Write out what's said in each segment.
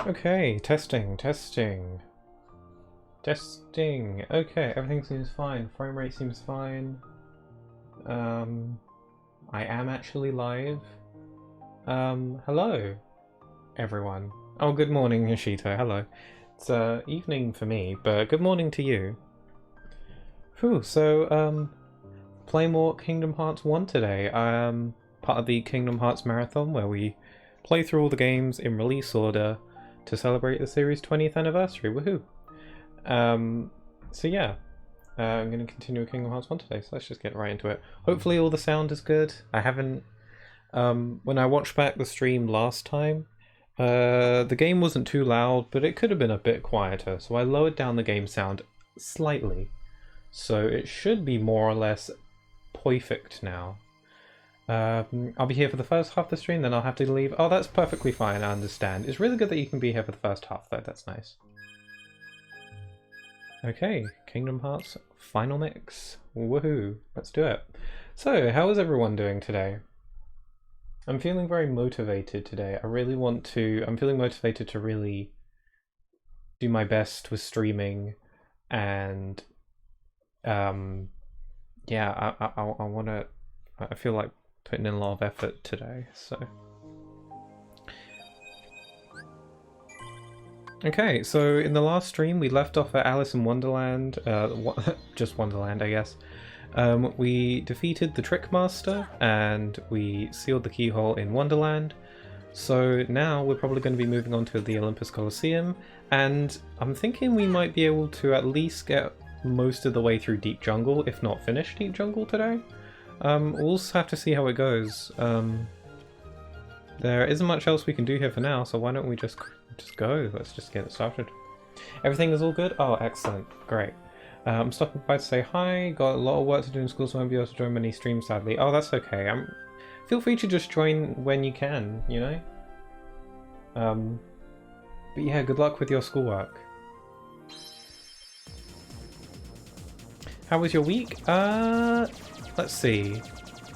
Okay, testing. Testing. Okay, everything seems fine. Frame rate seems fine. I am actually live. Hello, everyone. Oh, good morning, Yoshito. Hello. It's evening for me, but good morning to you. Whew, so, play more Kingdom Hearts 1 today. Part of the Kingdom Hearts Marathon, where we play through all the games in release order to celebrate the series' 20th anniversary. Woohoo! So yeah, I'm going to continue with Kingdom Hearts 1 today, so let's just get right into it. Hopefully all the sound is good. I haven't... when I watched back the stream last time, the game wasn't too loud, but it could have been a bit quieter, so I lowered down the game sound slightly. So it should be more or less perfect now. I'll be here for the first half of the stream, then I'll have to leave. Oh, that's perfectly fine, I understand. It's really good that you can be here for the first half, though. That's nice. Okay, Kingdom Hearts Final Mix. Woohoo, let's do it. So, how is everyone doing today? I'm feeling very motivated today. I'm feeling motivated to really do my best with streaming, and yeah, I feel like putting in a lot of effort today, so. Okay, so in the last stream we left off at Alice in Wonderland, just Wonderland I guess. We defeated the Trickmaster and we sealed the keyhole in Wonderland. So now we're probably going to be moving on to the Olympus Coliseum, and I'm thinking we might be able to at least get most of the way through Deep Jungle, if not finish Deep Jungle today. We'll just have to see how it goes. There isn't much else we can do here for now, so why don't we just go? Let's just get it started. Everything is all good? Oh, excellent. Great. I'm stopping by to say hi. Got a lot of work to do in school, so I won't be able to join many streams, sadly. Oh, that's okay. Feel free to just join when you can, you know? But yeah, good luck with your schoolwork. How was your week? Let's see.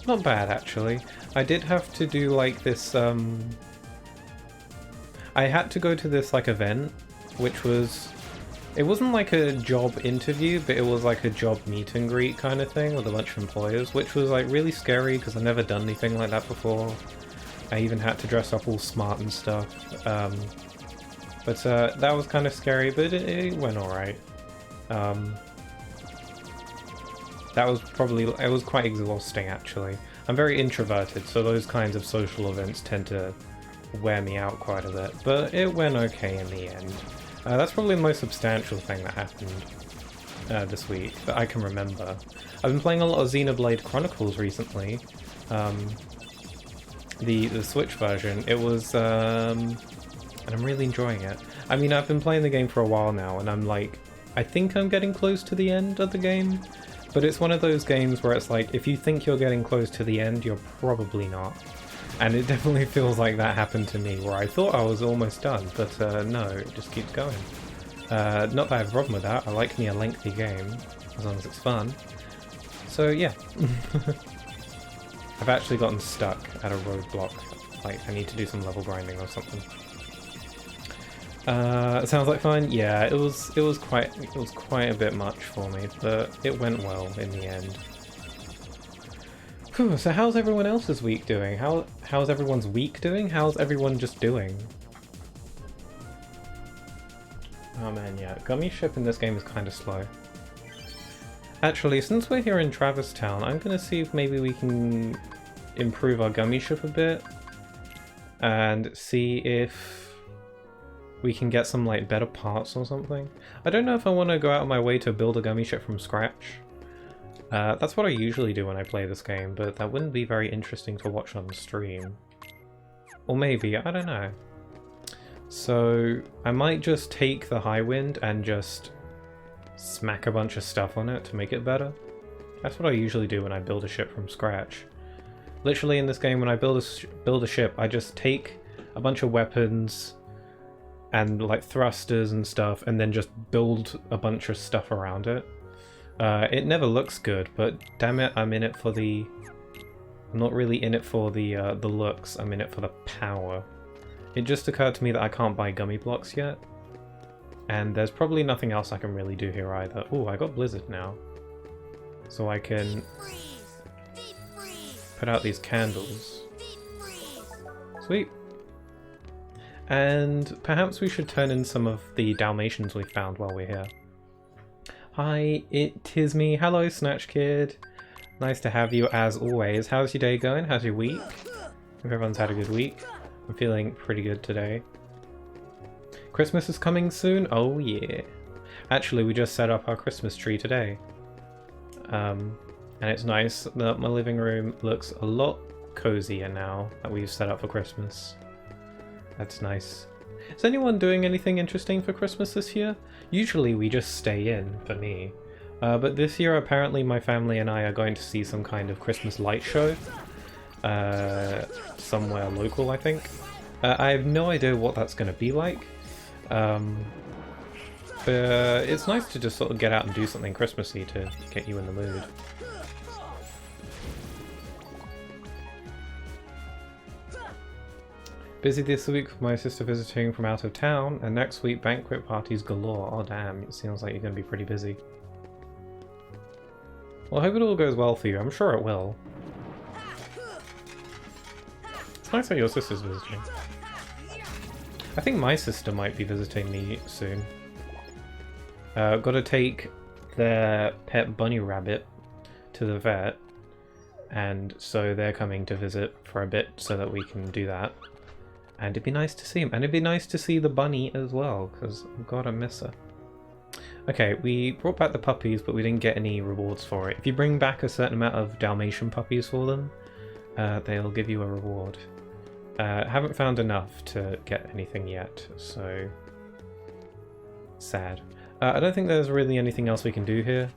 Not bad, actually. I did have to do, like, this, I had to go to this, like, event, which was... It wasn't, like, a job interview, but it was, like, a job meet and greet kind of thing with a bunch of employers, which was, like, really scary because I've never done anything like that before. I even had to dress up all smart and stuff. But that was kind of scary, but it went alright. That was probably... It was quite exhausting, actually. I'm very introverted, so those kinds of social events tend to wear me out quite a bit, but it went okay in the end. That's probably the most substantial thing that happened this week that I can remember. I've been playing a lot of Xenoblade Chronicles recently. The Switch version. It was... and I'm really enjoying it. I mean, I've been playing the game for a while now, and I'm like... I think I'm getting close to the end of the game. But it's one of those games where it's like, if you think you're getting close to the end, you're probably not. And it definitely feels like that happened to me, where I thought I was almost done, but no, it just keeps going. Not that I have a problem with that, I like me a lengthy game, as long as it's fun. So yeah. I've actually gotten stuck at a roadblock, like I need to do some level grinding or something. It sounds like fun. Yeah, it was quite a bit much for me, but it went well in the end. Whew, so how's everyone else's week doing? How's everyone's week doing? How's everyone just doing? Oh man, yeah, gummy ship in this game is kind of slow. Actually, since we're here in Travis Town, I'm gonna see if maybe we can improve our gummy ship a bit and see if we can get some like better parts or something. I don't know if I want to go out of my way to build a gummy ship from scratch. That's what I usually do when I play this game, but that wouldn't be very interesting to watch on the stream. Or maybe, I don't know. So I might just take the High Wind and just smack a bunch of stuff on it to make it better. That's what I usually do when I build a ship from scratch. Literally in this game, when I build a ship, I just take a bunch of weapons and like thrusters and stuff, and then just build a bunch of stuff around it. It never looks good, but damn it, I'm in it for the... I'm not really in it for the looks, I'm in it for the power. It just occurred to me that I can't buy gummy blocks yet. And there's probably nothing else I can really do here either. Oh, I got Blizzard now. So I can put out these candles. Sweet. And perhaps we should turn in some of the Dalmatians we found while we're here. Hi, it is me. Hello, Snatch Kid. Nice to have you as always. How's your day going? How's your week? Hope everyone's had a good week. I'm feeling pretty good today. Christmas is coming soon? Oh yeah. Actually, we just set up our Christmas tree today. And it's nice that my living room looks a lot cozier now that we've set up for Christmas. That's nice. Is anyone doing anything interesting for Christmas this year? Usually we just stay in, for me. But this year apparently my family and I are going to see some kind of Christmas light show. Somewhere local, I think. I have no idea what that's going to be like. But it's nice to just sort of get out and do something Christmassy to get you in the mood. Busy this week with my sister visiting from out of town, and next week banquet parties galore. Oh damn, it seems like you're going to be pretty busy. Well, I hope it all goes well for you. I'm sure it will. It's nice that your sister's visiting. I think my sister might be visiting me soon. Got to take their pet bunny rabbit to the vet, and so they're coming to visit for a bit so that we can do that. And it'd be nice to see him, and it'd be nice to see the bunny as well, because God, I miss her. Okay, we brought back the puppies, but we didn't get any rewards for it. If you bring back a certain amount of Dalmatian puppies for them, they'll give you a reward. Haven't found enough to get anything yet, so sad. I don't think there's really anything else we can do here.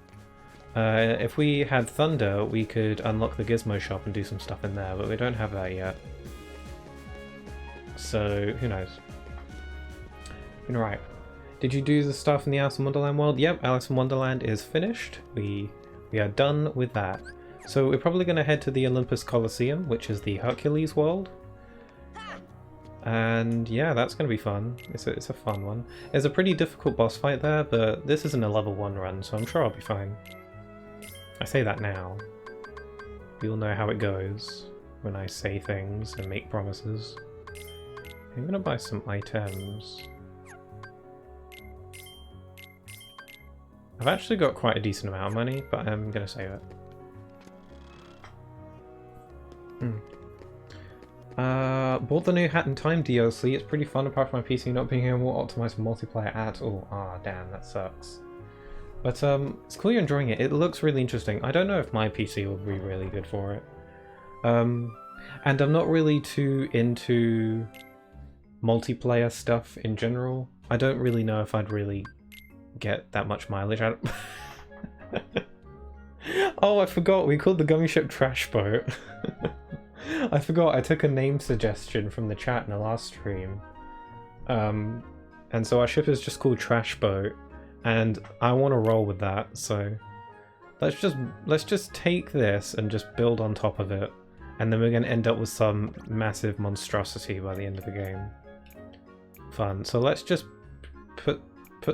If we had Thunder, we could unlock the Gizmo shop and do some stuff in there, but we don't have that yet. So, who knows? Right. Did you do the stuff in the Alice in Wonderland world? Yep, Alice in Wonderland is finished. We are done with that. So we're probably going to head to the Olympus Coliseum, which is the Hercules world. And yeah, that's going to be fun. It's a fun one. There's a pretty difficult boss fight there, but this isn't a level 1 run, so I'm sure I'll be fine. I say that now. You'll know how it goes when I say things and make promises. I'm going to buy some items. I've actually got quite a decent amount of money, but I'm going to save it. Bought the new Hat in Time DLC. It's pretty fun apart from my PC not being able to optimize for multiplayer at all. Ah, damn, that sucks. But it's cool you're enjoying it. It looks really interesting. I don't know if my PC will be really good for it. And I'm not really too into multiplayer stuff in general. I don't really know if I'd really get that much mileage out of Oh, I forgot, we called the gummy ship Trash Boat. I forgot, I took a name suggestion from the chat in the last stream. And so our ship is just called Trash Boat, and I want to roll with that, so let's just take this and just build on top of it, and then we're going to end up with some massive monstrosity by the end of the game. Fun. So let's just put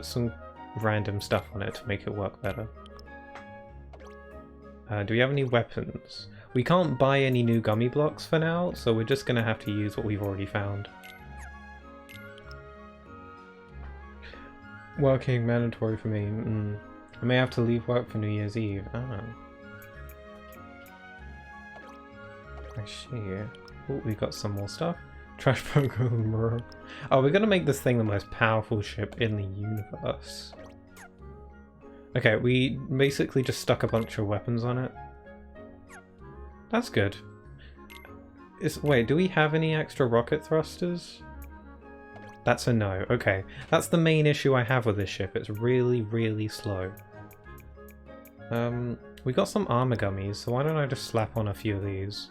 some random stuff on it to make it work better. Do we have any weapons? We can't buy any new gummy blocks for now, so we're just going to have to use what we've already found. Working mandatory for me. I may have to leave work for New Year's Eve. Oh. I see. Oh, we got some more stuff. Trash program. Oh, we're going to make this thing the most powerful ship in the universe. Okay, we basically just stuck a bunch of weapons on it. That's good. Wait, do we have any extra rocket thrusters? That's a no. Okay, that's the main issue I have with this ship. It's really, really slow. We got some armor gummies, so why don't I just slap on a few of these?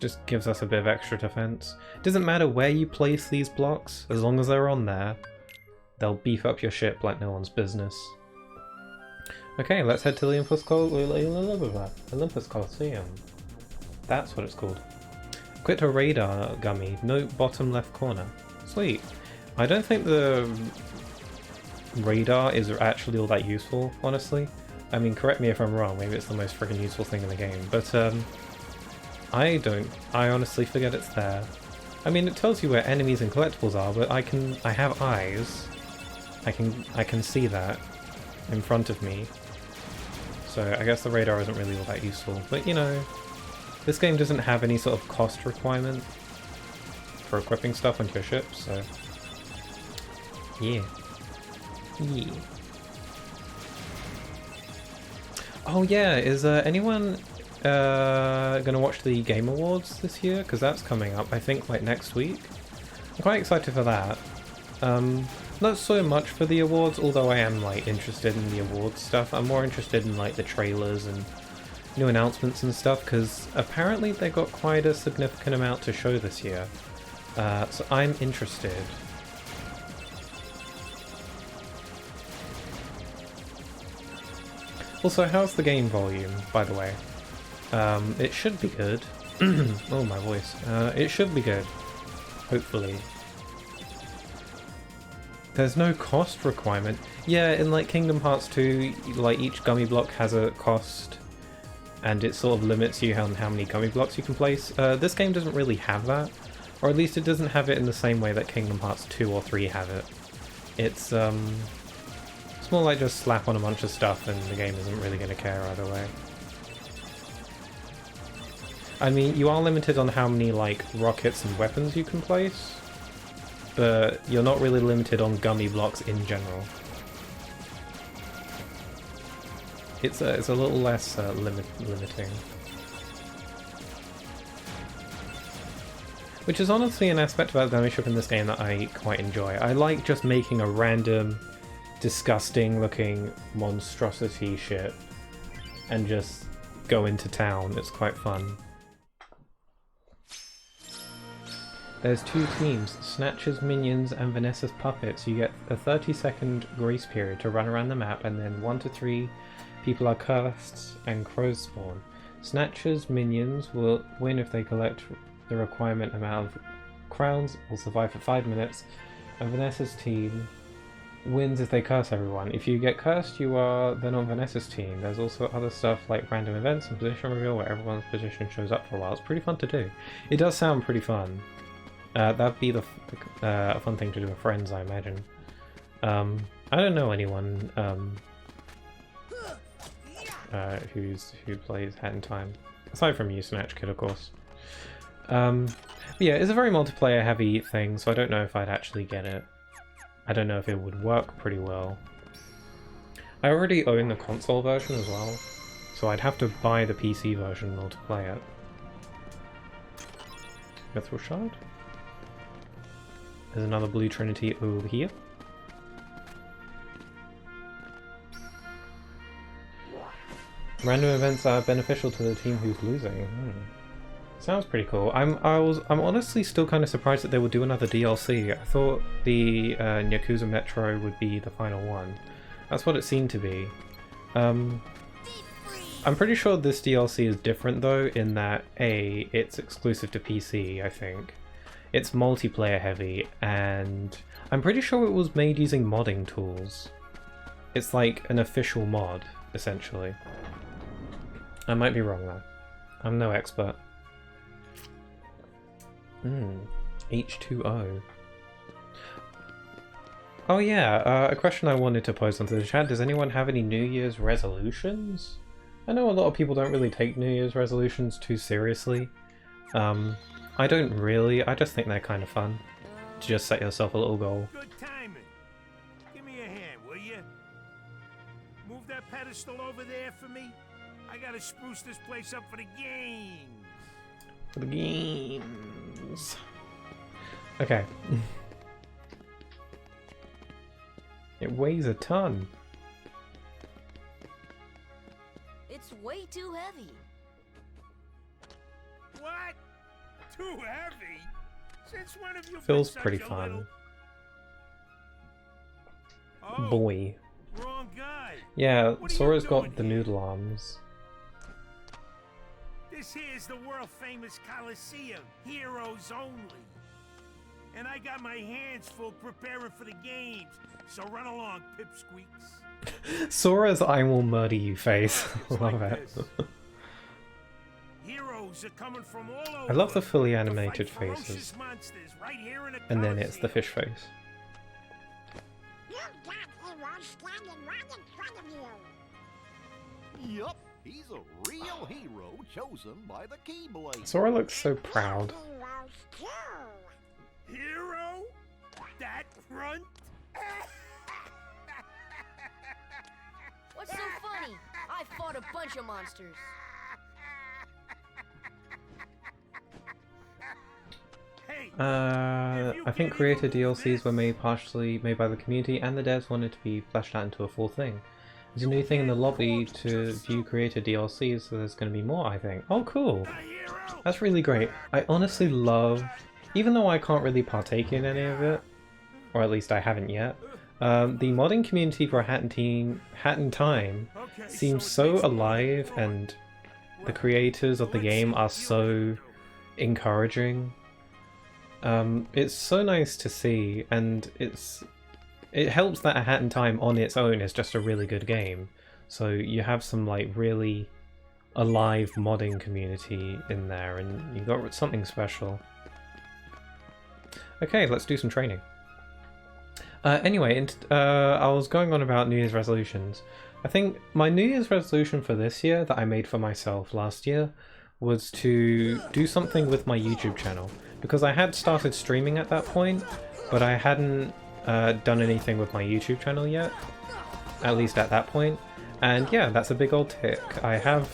Just gives us a bit of extra defense. Doesn't matter where you place these blocks, as long as they're on there, they'll beef up your ship like no one's business. Okay, let's head to the Olympus Coliseum. That's what it's called. Quit a radar gummy. Note bottom left corner. Sweet. I don't think the radar is actually all that useful, honestly. I mean, correct me if I'm wrong, maybe it's the most freaking useful thing in the game, but I honestly forget it's there. I mean, it tells you where enemies and collectibles are, but I have eyes. I can see that in front of me. So I guess the radar isn't really all that useful, but you know, this game doesn't have any sort of cost requirement for equipping stuff onto your ship, so yeah. Yeah. Oh yeah, is anyone gonna watch the Game Awards this year? Because that's coming up, I think, like next week. I'm quite excited for that. Not so much for the awards, although I am like interested in the awards stuff. I'm more interested in like the trailers and new announcements and stuff, because apparently they got quite a significant amount to show this year. So I'm interested. Also, how's the game volume, by the way? It should be good. Oh, my voice. It should be good. Hopefully. There's no cost requirement. Yeah, in like Kingdom Hearts 2, like each gummy block has a cost, and it sort of limits you on how many gummy blocks you can place. This game doesn't really have that, or at least it doesn't have it in the same way that Kingdom Hearts 2 or 3 have it. It's more like just slap on a bunch of stuff and the game isn't really going to care either way. I mean, you are limited on how many like rockets and weapons you can place, but you're not really limited on gummy blocks in general. It's a little less limiting. Which is honestly an aspect about gummy ship in this game that I quite enjoy. I like just making a random, disgusting looking monstrosity ship and just go into town. It's quite fun. There's two teams, Snatcher's minions and Vanessa's puppets. You get a 30-second grace period to run around the map, and then 1 to 3 people are cursed and crows spawn. Snatcher's minions will win if they collect the requirement amount of crowns, will survive for 5 minutes, and Vanessa's team wins if they curse everyone. If you get cursed, you are then on Vanessa's team. There's also other stuff like random events and position reveal where everyone's position shows up for a while. It's pretty fun to do. It does sound pretty fun. That'd be a fun thing to do with friends, I imagine. I don't know anyone who plays Hat in Time, aside from you, Snatch Kid, of course. But yeah, it's a very multiplayer heavy thing, so I don't know if I'd actually get it. I don't know if it would work pretty well. I already own the console version as well, so I'd have to buy the PC version in order to play it. Mithril Shard? There's another Blue Trinity over here. Random events are beneficial to the team who's losing. Sounds pretty cool. I'm honestly still kind of surprised that they would do another DLC. I thought the Yakuza Metro would be the final one. That's what it seemed to be. I'm pretty sure this DLC is different though, in that A, it's exclusive to PC, I think. It's multiplayer heavy, and I'm pretty sure it was made using modding tools. It's like an official mod, essentially. I might be wrong though. I'm no expert. H2O. Oh yeah, a question I wanted to pose onto the chat. Does anyone have any New Year's resolutions? I know a lot of people don't really take New Year's resolutions too seriously. I don't really. I just think they're kind of fun. To just set yourself a little goal. Good timing. Give me a hand, will you? Move that pedestal over there for me. I gotta spruce this place up for the games. For the games. Okay. It weighs a ton. It's way too heavy. What? Too heavy? Since when have you Feels been pretty such a fun. little... Oh, Boy. wrong guy. Yeah, What are you Sora's got doing the here? noodle arms. This This here's the world-famous Coliseum, heroes only. And I got my hands full preparing for the games, so run along, pipsqueaks. Sora's "I will murder you" face. Love it. Heroes are coming from all over. I love the fully to animated fight ferocious faces. monsters right here in the And then it's the Coliseum. fish face. You've got heroes standing right in front of you. Yup, he's a real hero chosen by the Keyblade. Sora looks so proud. Heroes too. Hero? That grunt? What's so funny? I fought a bunch of monsters. Hey, I think creator DLCs were partially made by the community, and the devs wanted to be fleshed out into a full thing. There's a new thing in the lobby to view creator DLCs, so there's going to be more, I think. Oh, cool! That's really great. I honestly love, even though I can't really partake in any of it, or at least I haven't yet, the modding community for Hat in Time seems so alive, and the creators of the game are so encouraging. It's so nice to see, and it helps that A Hat in Time on its own is just a really good game. So you have some like really alive modding community in there, and you got something special. Okay, let's do some training. Anyway, I was going on about New Year's resolutions. I think my New Year's resolution for this year that I made for myself last year was to do something with my YouTube channel, because I had started streaming at that point, but I hadn't done anything with my YouTube channel yet, at least at that point. And yeah, that's a big old tick. I have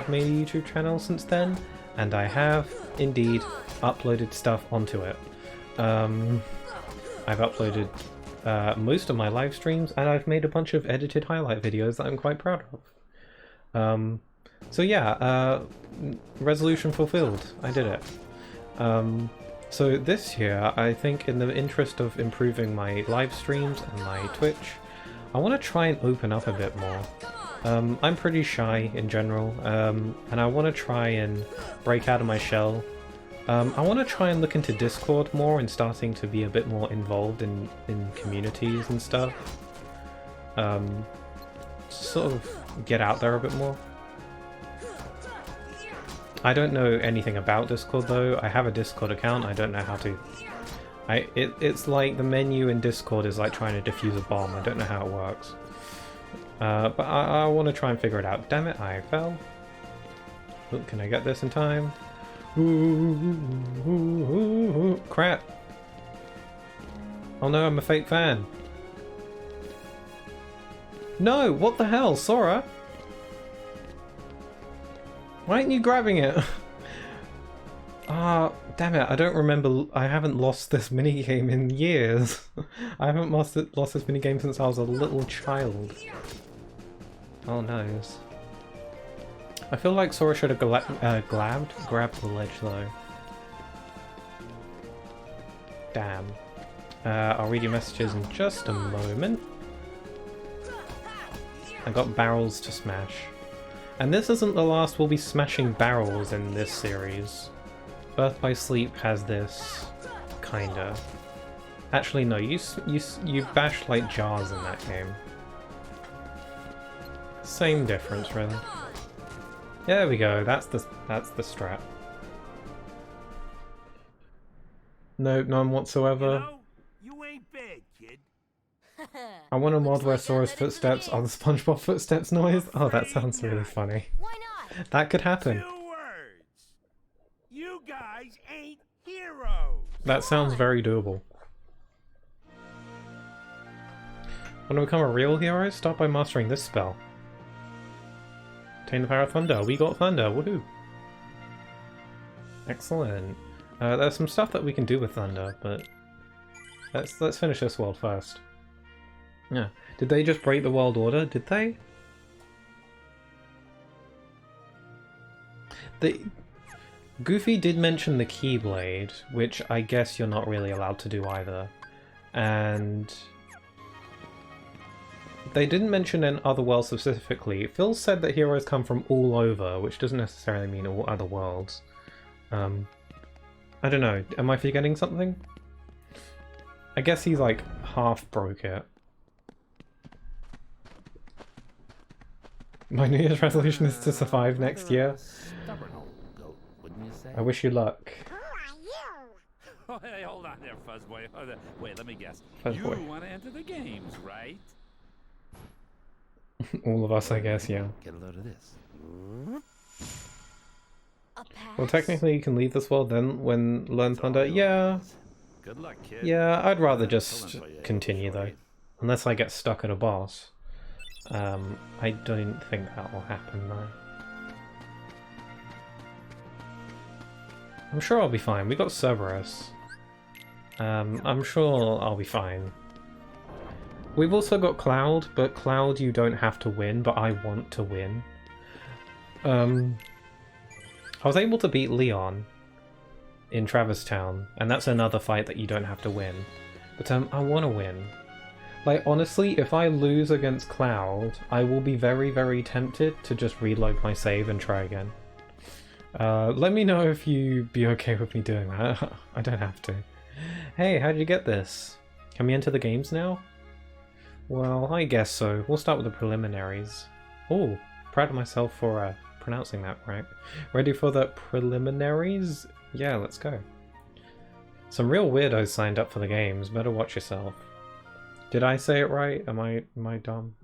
made a YouTube channel since then, and I have indeed uploaded stuff onto it. I've uploaded most of my live streams, and I've made a bunch of edited highlight videos that I'm quite proud of. So yeah, resolution fulfilled. I did it. So this year, I think in the interest of improving my live streams and my Twitch, I want to try and open up a bit more. I'm pretty shy in general, and I want to try and break out of my shell. I want to try and look into Discord more and starting to be a bit more involved in communities and stuff. Sort of get out there a bit more. I don't know anything about Discord though. I have a Discord account, I don't know how to... It's like the menu in Discord is like trying to defuse a bomb, I don't know how it works. But I want to try and figure it out. Damn it, I fell. Look, can I get this in time? Ooh, crap. Oh no, I'm a fake fan. No, what the hell, Sora? Why aren't you grabbing it? Ah, damn it, I don't remember. I haven't lost this minigame in years. I haven't lost this minigame since I was a little child. Oh no. I feel like Sora should have grabbed the ledge though. Damn. I'll read your messages in just a moment. I got barrels to smash. And this isn't the last we'll be smashing barrels in this series. Birth by Sleep has this, kinda. Actually, no, you bash like jars in that game. Same difference, really. Yeah, there we go. That's the strat. No, none whatsoever. You ain't bad, kid. I want a mod where Sora's footsteps are the SpongeBob footsteps noise. Oh, that sounds really funny. Why not? That could happen. 2 words. You guys ain't heroes. That sounds very doable. Want to become a real hero? Start by mastering this spell. Obtain the power of thunder. We got thunder. Woohoo! Excellent. There's some stuff that we can do with thunder, but let's finish this world first. Yeah. Did they just break the world order? Did they? Goofy did mention the Keyblade, which I guess you're not really allowed to do either. And they didn't mention in other worlds specifically. Phil said that heroes come from all over, which doesn't necessarily mean all other worlds. I don't know, am I forgetting something? I guess he's like half broke it. My New Year's resolution is to survive next year. Stubborn old goat, wouldn't you say? I wish you luck. Who are you? Oh, hey, hold on there, Fuzzboy. Wait, let me guess. Fuzzboy. You want to enter the games, right? All of us, I guess, yeah. Get a load of this. A pass? Well, technically you can leave this world then when Learn Thunder. Yeah, Good luck, kid. yeah, I'd rather Hold just on for you, continue though. Unless I get stuck at a boss. I don't think that will happen though. I'm sure I'll be fine. We got Cerberus. I'm sure I'll be fine. We've also got Cloud, but Cloud you don't have to win, but I want to win. I was able to beat Leon in Traverse Town, and that's another fight that you don't have to win. But I want to win. Like, honestly, if I lose against Cloud, I will be very, very tempted to just reload my save and try again. Let me know if you'd be okay with me doing that. I don't have to. Hey, how'd you get this? Can we enter the games now? Well, I guess so. We'll start with the preliminaries. Oh, proud of myself for pronouncing that right. Ready for the preliminaries? Yeah, let's go. Some real weirdos signed up for the games. Better watch yourself. Did I say it right? Am I dumb?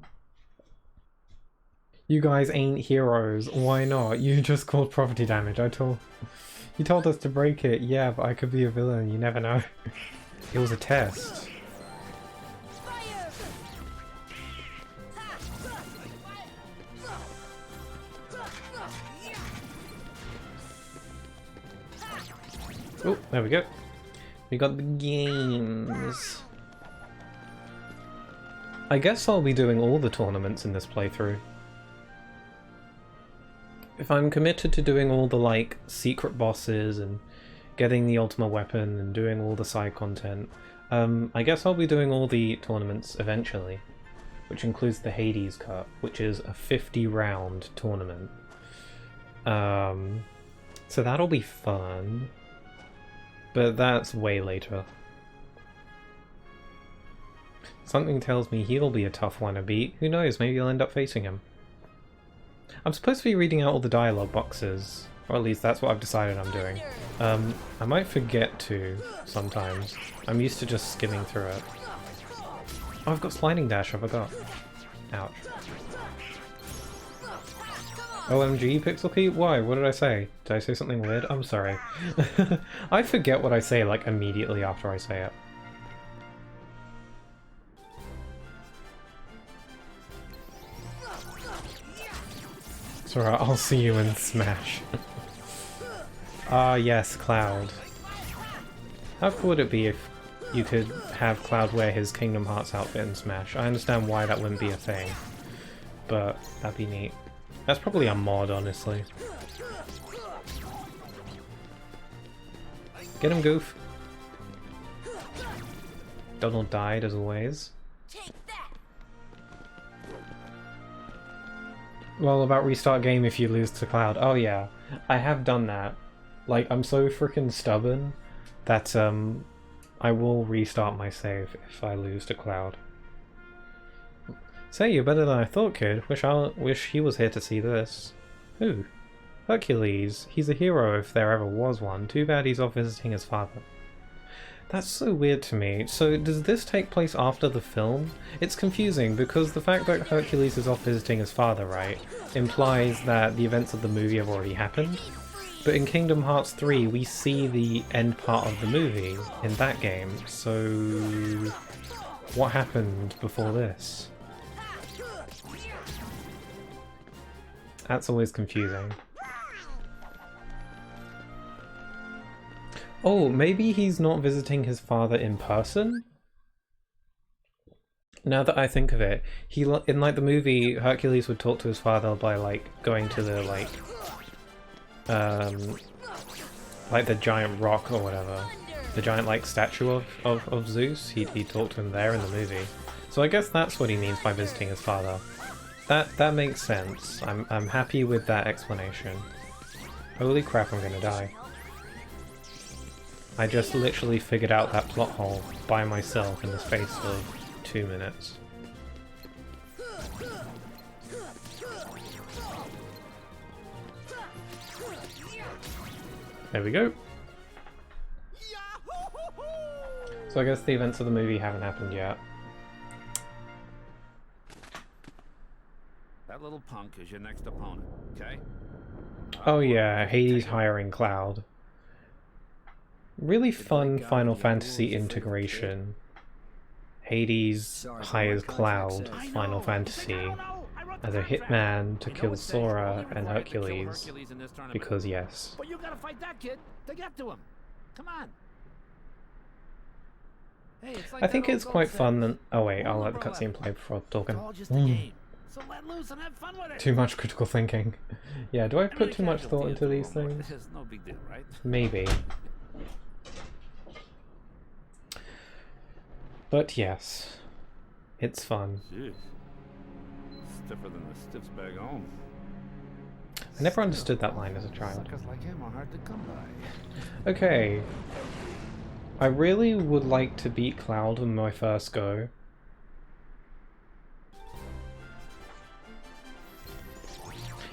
You guys ain't heroes. Why not? You just caused property damage. You told us to break it. Yeah, but I could be a villain. You never know. It was a test. Oh, there we go. We got the games. I guess I'll be doing all the tournaments in this playthrough. If I'm committed to doing all the, like, secret bosses and getting the ultimate weapon and doing all the side content, I guess I'll be doing all the tournaments eventually, which includes the Hades Cup, which is a 50-round tournament. So that'll be fun, but that's way later. Something tells me he'll be a tough one to beat. Who knows, maybe I'll end up facing him. I'm supposed to be reading out all the dialogue boxes, or at least that's what I've decided I'm doing. I might forget to sometimes. I'm used to just skimming through it. Oh, I've got sliding dash, I forgot. Ouch. OMG, Pixel Pete? Why? What did I say? Did I say something weird? I'm sorry. I forget what I say like immediately after I say it. It's alright, I'll see you in Smash. Ah yes, Cloud. How cool would it be if you could have Cloud wear his Kingdom Hearts outfit in Smash? I understand why that wouldn't be a thing, but that'd be neat. That's probably a mod, honestly. Get him, Goof. Donald died, as always. Well, about restart game if you lose to Cloud. Oh yeah, I have done that. Like, I'm so freaking stubborn that I will restart my save if I lose to Cloud. Say, you're better than I thought, kid. Wish he was here to see this. Who? Hercules. He's a hero if there ever was one. Too bad he's off visiting his father. That's so weird to me. So does this take place after the film? It's confusing because the fact that Hercules is off visiting his father, right, implies that the events of the movie have already happened. But in Kingdom Hearts 3 we see the end part of the movie in that game, so what happened before this? That's always confusing. Oh, maybe he's not visiting his father in person? Now that I think of it, in like the movie, Hercules would talk to his father by like going to the like the giant rock or whatever. the giant like statue of Zeus. He talked to him there in the movie. So I guess that's what he means by visiting his father. That makes sense. I'm happy with that explanation. Holy crap, I'm gonna die. I just literally figured out that plot hole by myself in the space of 2 minutes. There we go. So I guess the events of the movie haven't happened yet. That little punk is your next opponent, okay? Oh yeah, Hades hiring Cloud. Really fun Final Fantasy integration. Hades hires Cloud, Final Fantasy, as a hitman to kill Sora and Hercules. Because yes. But you gotta fight that kid to get to him. Come on. Hey, it's like I think that it's old quite goat fun. said, And oh wait, I'll "Hold let the on, cutscene play before talking. It's all just a game. So let loose and have fun with it. Too much critical thinking. Yeah, do I Every put too much casualty thought is into a these little more. things? It's no big deal, right? Maybe. But yes, it's fun. Jeez. Stiffer than the stiffs back home. I never understood that line as a child. Suckers like him are hard to come by. Okay. I really would like to beat Cloud on my first go.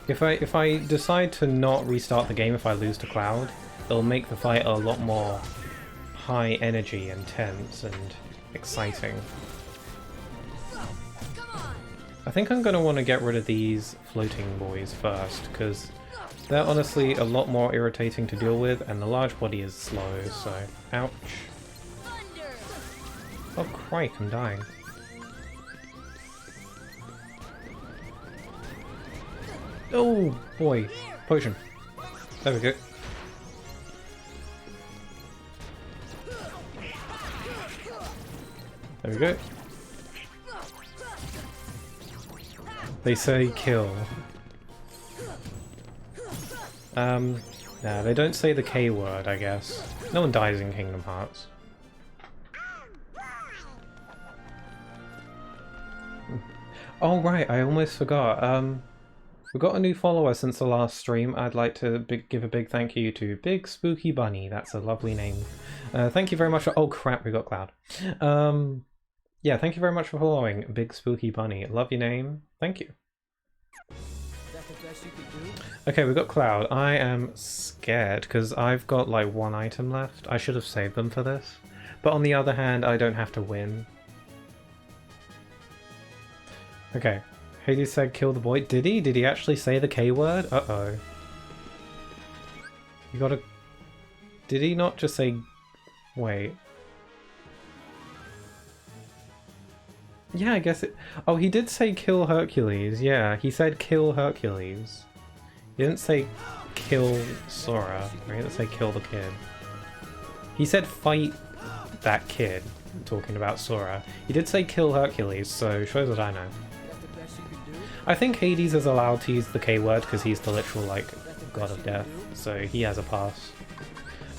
If I decide to not restart the game if I lose to Cloud, it'll make the fight a lot more high energy, intense, and exciting. I think I'm going to want to get rid of these floating boys first, because they're honestly a lot more irritating to deal with, and the large body is slow, so ouch. Oh crike, I'm dying. Oh boy, potion. There we go. There we go. They say kill. Nah, they don't say the K word, I guess. No one dies in Kingdom Hearts. Oh right, I almost forgot. We got a new follower since the last stream. I'd like to give a big thank you to Big Spooky Bunny. That's a lovely name. Thank you very much for— oh crap, we got Cloud. Yeah, thank you very much for following, Big Spooky Bunny. Love your name. Thank you. Okay, we got Cloud. I am scared because I've got like one item left. I should have saved them for this. But on the other hand, I don't have to win. Okay. Hades said kill the boy. Did he? Did he actually say the K word? Uh-oh. You gotta... Did he not just say... Wait. Yeah, I guess it... Oh, he did say kill Hercules. Yeah, he said kill Hercules. He didn't say kill Sora. He didn't say kill the kid. He said fight that kid, talking about Sora. He did say kill Hercules, so shows what I know. I think Hades is allowed to use the K word because he's the literal, like, god of death, so he has a pass.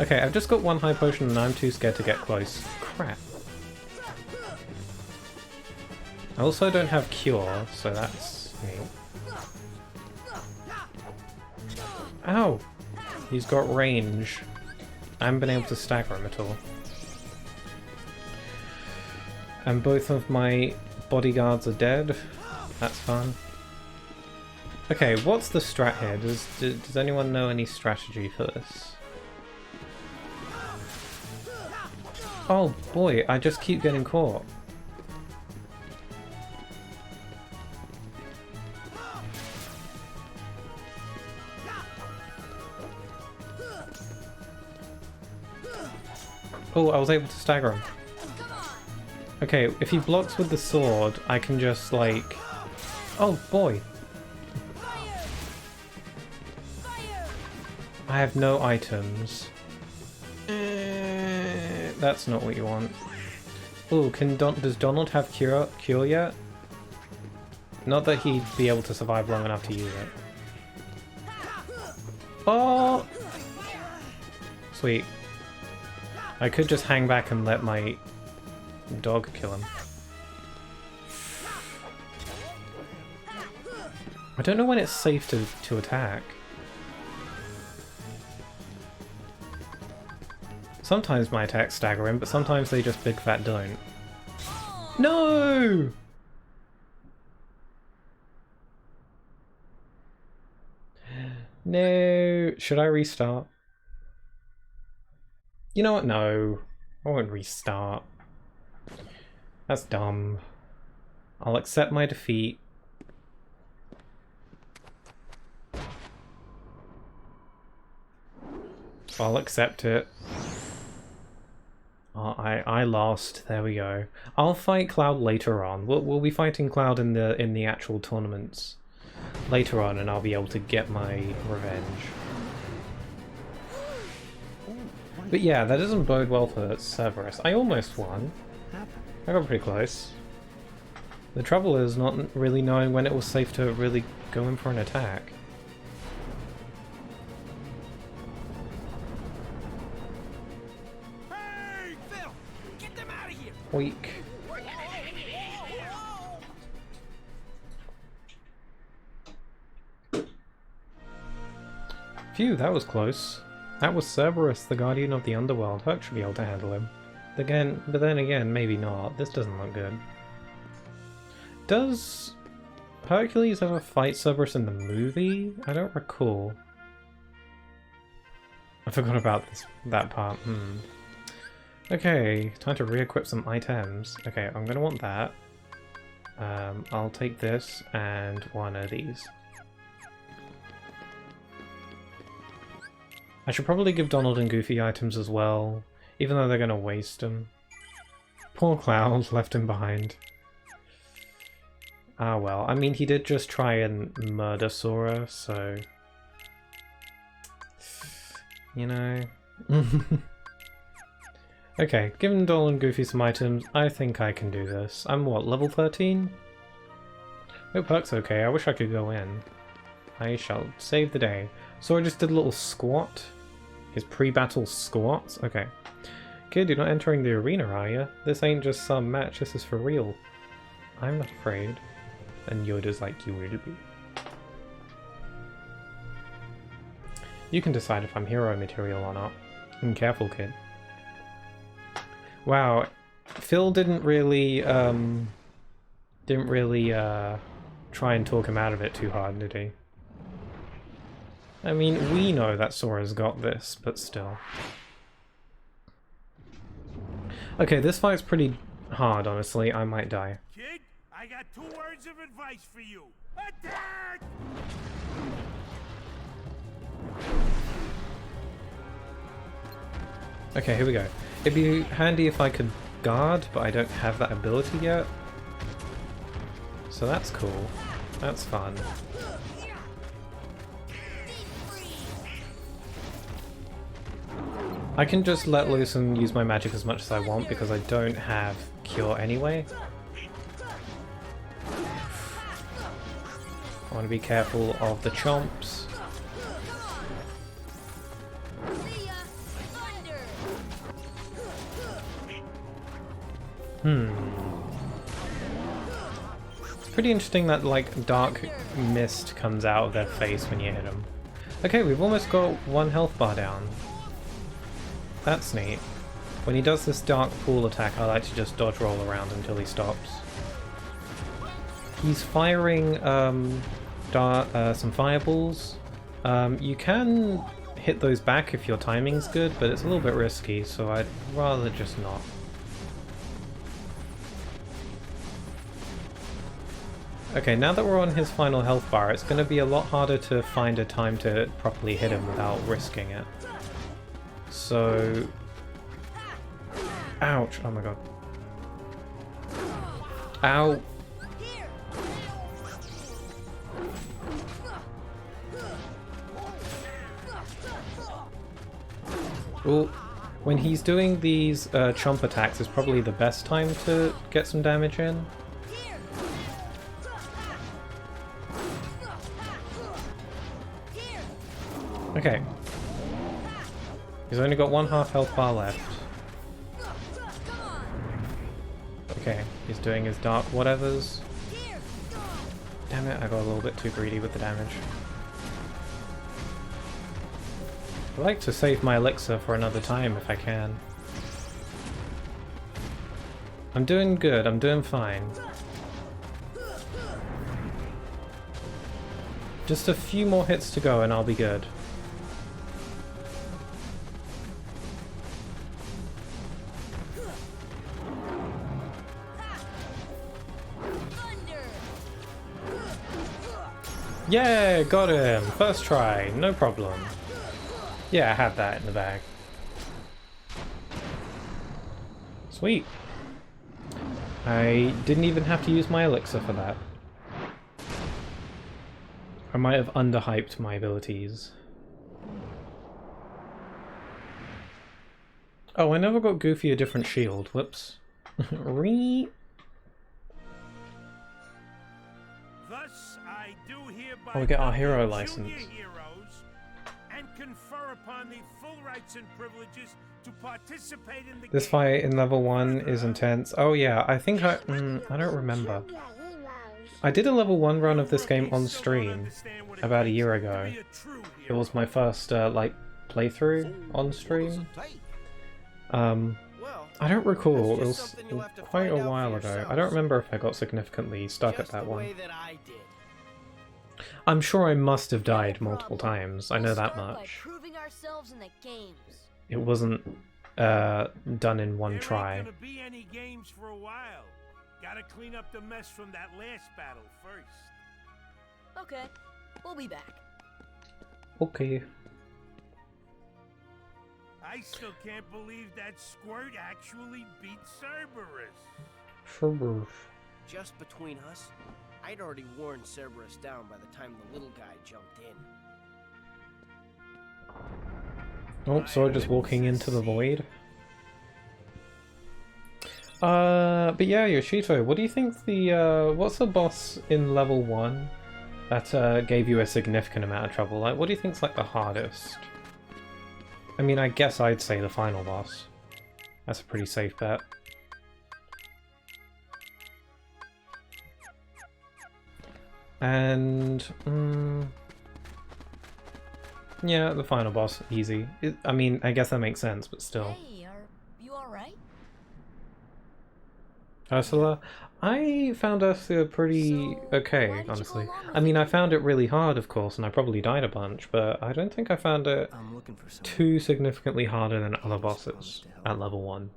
Okay, I've just got one high potion and I'm too scared to get close. Crap. I also don't have cure, so that's neat. Ow! He's got range. I haven't been able to stagger him at all. And both of my bodyguards are dead. That's fun. Okay, what's the strat here? Does anyone know any strategy for this? Oh boy, I just keep getting caught. Oh, I was able to stagger him. Okay, if he blocks with the sword, I can just like... Oh boy! I have no items. That's not what you want. Oh, does Donald have cure yet? Not that he'd be able to survive long enough to use it. Oh! Sweet. I could just hang back and let my dog kill him. I don't know when it's safe to attack. Sometimes my attacks stagger him, but sometimes they just big fat don't. No! No. Should I restart? You know what? No. I won't restart. That's dumb. I'll accept my defeat. I'll accept it. Oh, I lost. There we go. I'll fight Cloud later on. We'll be fighting Cloud in the actual tournaments later on, and I'll be able to get my revenge. But yeah, that doesn't bode well for Cerberus. I almost won. I got pretty close. The trouble is not really knowing when it was safe to really go in for an attack. Hey, Phil! Get them out of here! Weak. Phew, that was close. That was Cerberus, the Guardian of the Underworld. Herc should be able to handle him. But then again, maybe not. This doesn't look good. Does Hercules ever fight Cerberus in the movie? I don't recall. I forgot about that part. Okay, time to re-equip some items. Okay, I'm gonna want that. I'll take this and one of these. I should probably give Donald and Goofy items as well, even though they're gonna waste them. Poor Cloud, left him behind. Ah well, I mean he did just try and murder Sora, so... You know... Okay, giving Donald and Goofy some items, I think I can do this. I'm what, level 13? Hope Herc's okay, I wish I could go in. I shall save the day. Sora just did a little squat. His pre-battle squats? Okay. Kid, you're not entering the arena, are you? This ain't just some match, this is for real. I'm not afraid. And Yoda's like, you will be. You can decide if I'm hero material or not. Careful, kid. Wow, Phil didn't really try and talk him out of it too hard, did he? I mean, we know that Sora's got this, but still. Okay, this fight's pretty hard, honestly. I might die. Kid, I got 2 words of advice for you. Attack! Okay, here we go. It'd be handy if I could guard, but I don't have that ability yet. So that's cool. That's fun. I can just let loose and use my magic as much as I want because I don't have Cure anyway. I want to be careful of the chomps. It's pretty interesting that, like, dark mist comes out of their face when you hit them. Okay, we've almost got 1 health bar down. That's neat. When he does this dark pool attack, I like to just dodge roll around until he stops. He's firing some fireballs. You can hit those back if your timing's good, but it's a little bit risky, so I'd rather just not. Okay, now that we're on his final health bar, it's going to be a lot harder to find a time to properly hit him without risking it. So... Ouch! Oh my god. Ow! Well, when he's doing these chomp attacks is probably the best time to get some damage in. Okay. He's only got 1 half health bar left. Okay, he's doing his dark whatevers. Damn it, I got a little bit too greedy with the damage. I like to save my elixir for another time if I can. I'm doing good, I'm doing fine. Just a few more hits to go and I'll be good. Yeah, got him! First try, no problem. Yeah, I had that in the bag. Sweet. I didn't even have to use my elixir for that. I might have underhyped my abilities. Oh, I never got Goofy a different shield. Whoops. Re. Thus, I do hereby Oh, we get our hero junior license. heroes and confer upon the full rights and privileges to participate in the This game. fight in level 1 is intense. Oh yeah, I think I don't remember. Junior heroes. I did a level 1 run of this game on stream about a year ago. It was my first like playthrough on stream. I don't recall. It was quite a while ago. I don't remember if I got significantly stuck at that one. I'm sure I must have died multiple times. I know that We'll start by much. proving ourselves in the games. It wasn't done in one There try. ain't gonna be any games for a while. Gotta clean up the mess from that last battle first. Okay, we'll be back. Okay. I still can't believe that Squirt actually beat Cerberus. Sure. Just between us, I'd already worn Cerberus down by the time the little guy jumped in. Oh, so just walking into the void. But yeah, Yoshito, what do you think the, what's the boss in level 1 that gave you a significant amount of trouble? Like, what do you think's like the hardest? I mean, I guess I'd say the final boss. That's a pretty safe bet. And, yeah, the final boss, easy. I mean, I guess that makes sense, but still. Hey, are you alright? Ursula? I found Ursula pretty So, why okay, did you go honestly. along with I mean, it? I found it really hard, of course, and I probably died a bunch, but I don't think I found it I'm looking for someone. too significantly harder than other Supposed bosses to help. at level 1.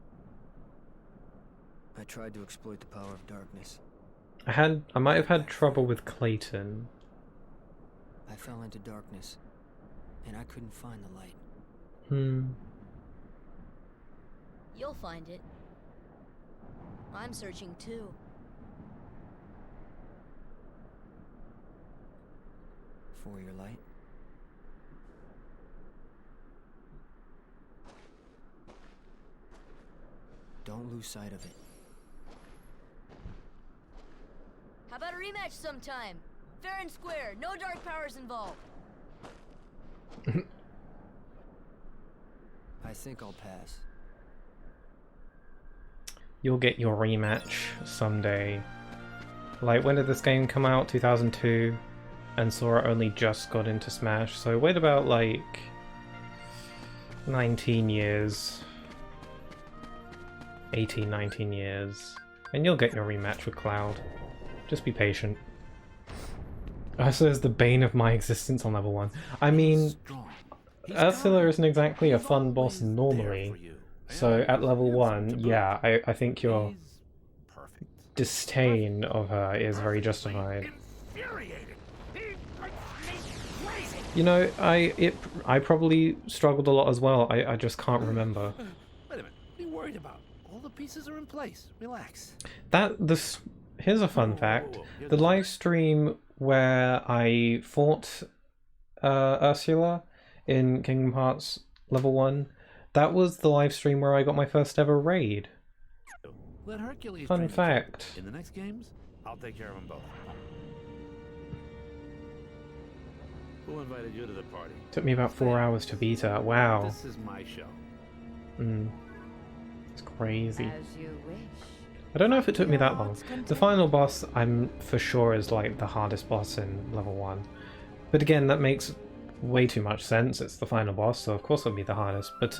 I tried to exploit the power of darkness. I might have had trouble with Clayton. I fell into darkness, and I couldn't find the light. You'll find it. I'm searching too. For your light? Don't lose sight of it. How about a rematch sometime? Fair and square, no dark powers involved. I think I'll pass. You'll get your rematch someday. Like, when did this game come out? 2002? And Sora only just got into Smash, so wait about, like, 19 years. 18, 19 years. And you'll get your rematch with Cloud. Just be patient. Ursula is the bane of my existence on level 1. I mean, Ursula isn't exactly a fun boss normally. So at level 1, yeah, I think your disdain of her is very justified. You know, I probably struggled a lot as well. I just can't remember. Wait a minute. What are you worried about? All the pieces are in place. Relax. Here's a fun fact. The live stream where I fought Ursula in Kingdom Hearts level 1, that was the live stream where I got my first ever raid. Let Hercules Fun train the fact. kid. In the next games, I'll take care of them both. Who invited you to the party? Took me about 4 hours to beat her. Wow. This is my show. It's crazy. As you wish. I don't know if it took me that long. The final boss, I'm for sure, is like the hardest boss in level 1. But again, that makes way too much sense. It's the final boss, so of course it'll be the hardest. But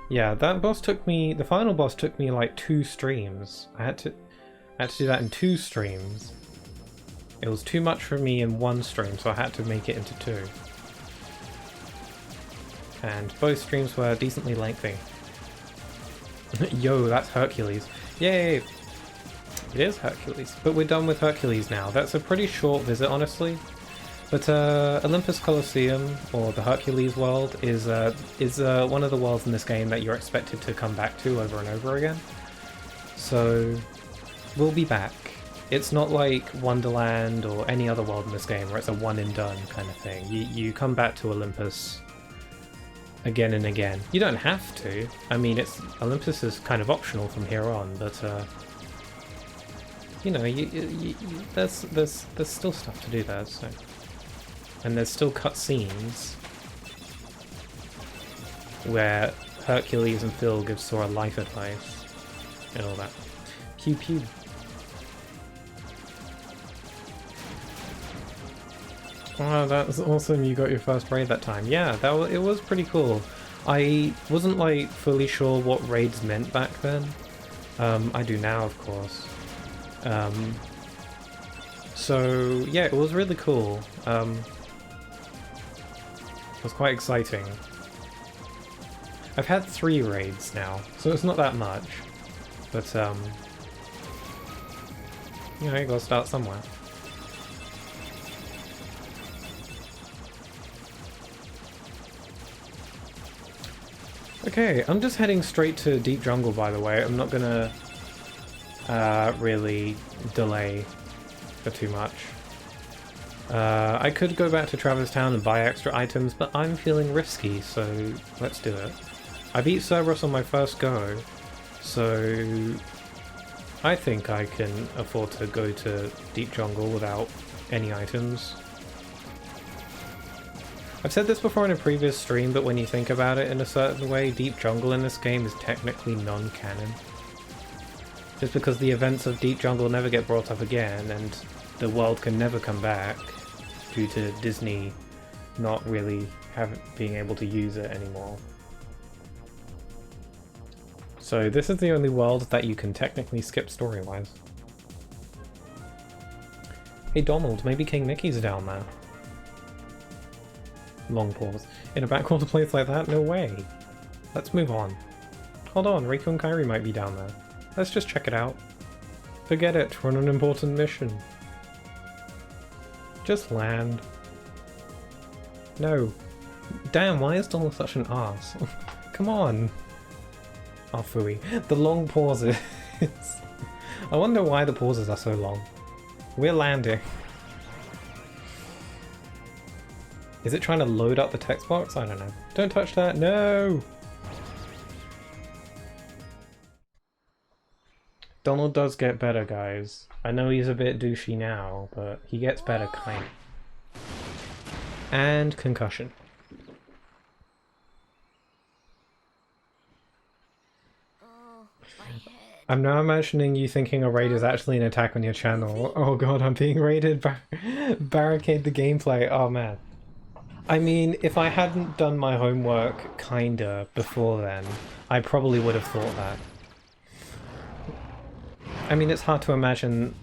yeah, that boss took me, the final boss took me like 2 streams. I had to do that in 2 streams. It was too much for me in 1 stream, so I had to make it into 2. And both streams were decently lengthy. Yo, that's Hercules. Yay! It is Hercules. But we're done with Hercules now. That's a pretty short visit, honestly. But Olympus Coliseum, or the Hercules world, is one of the worlds in this game that you're expected to come back to over and over again. So, we'll be back. It's not like Wonderland or any other world in this game where it's a one and done kind of thing. You come back to Olympus again and again. You don't have to. I mean, Olympus is kind of optional from here on, but you know, there's still stuff to do there. So, and there's still cutscenes where Hercules and Phil give Sora life advice and all that. Pew pew. Wow, that's awesome, you got your first raid that time. Yeah, it was pretty cool. I wasn't like fully sure what raids meant back then. I do now, of course. So yeah, it was really cool. It was quite exciting. I've had 3 raids now, so it's not that much. But you know, you gotta start somewhere. Okay, I'm just heading straight to Deep Jungle, by the way. I'm not gonna really delay for too much. I could go back to Traverse Town and buy extra items, but I'm feeling risky, so let's do it. I beat Cerberus on my first go, so I think I can afford to go to Deep Jungle without any items. I've said this before in a previous stream, but when you think about it in a certain way, Deep Jungle in this game is technically non-canon. Just because the events of Deep Jungle never get brought up again, and the world can never come back due to Disney not really being able to use it anymore. So this is the only world that you can technically skip story-wise. Hey Donald, maybe King Mickey's down there. Long pause. In a backwater place like that? No way. Let's move on. Hold on, Riku and Kairi might be down there. Let's just check it out. Forget it, we're on an important mission. Just land. No. Damn, why is Donald such an ass? Come on. Oh, phooey. The long pauses. I wonder why the pauses are so long. We're landing. Is it trying to load up the text box? I don't know. Don't touch that. No! Donald does get better, guys. I know he's a bit douchey now, but he gets better, kind of. And concussion. I'm now imagining you thinking a raid is actually an attack on your channel. Oh god, I'm being raided. Barricade the gameplay. Oh man. I mean, if I hadn't done my homework, kinda, before then, I probably would have thought that. I mean, it's hard to imagine,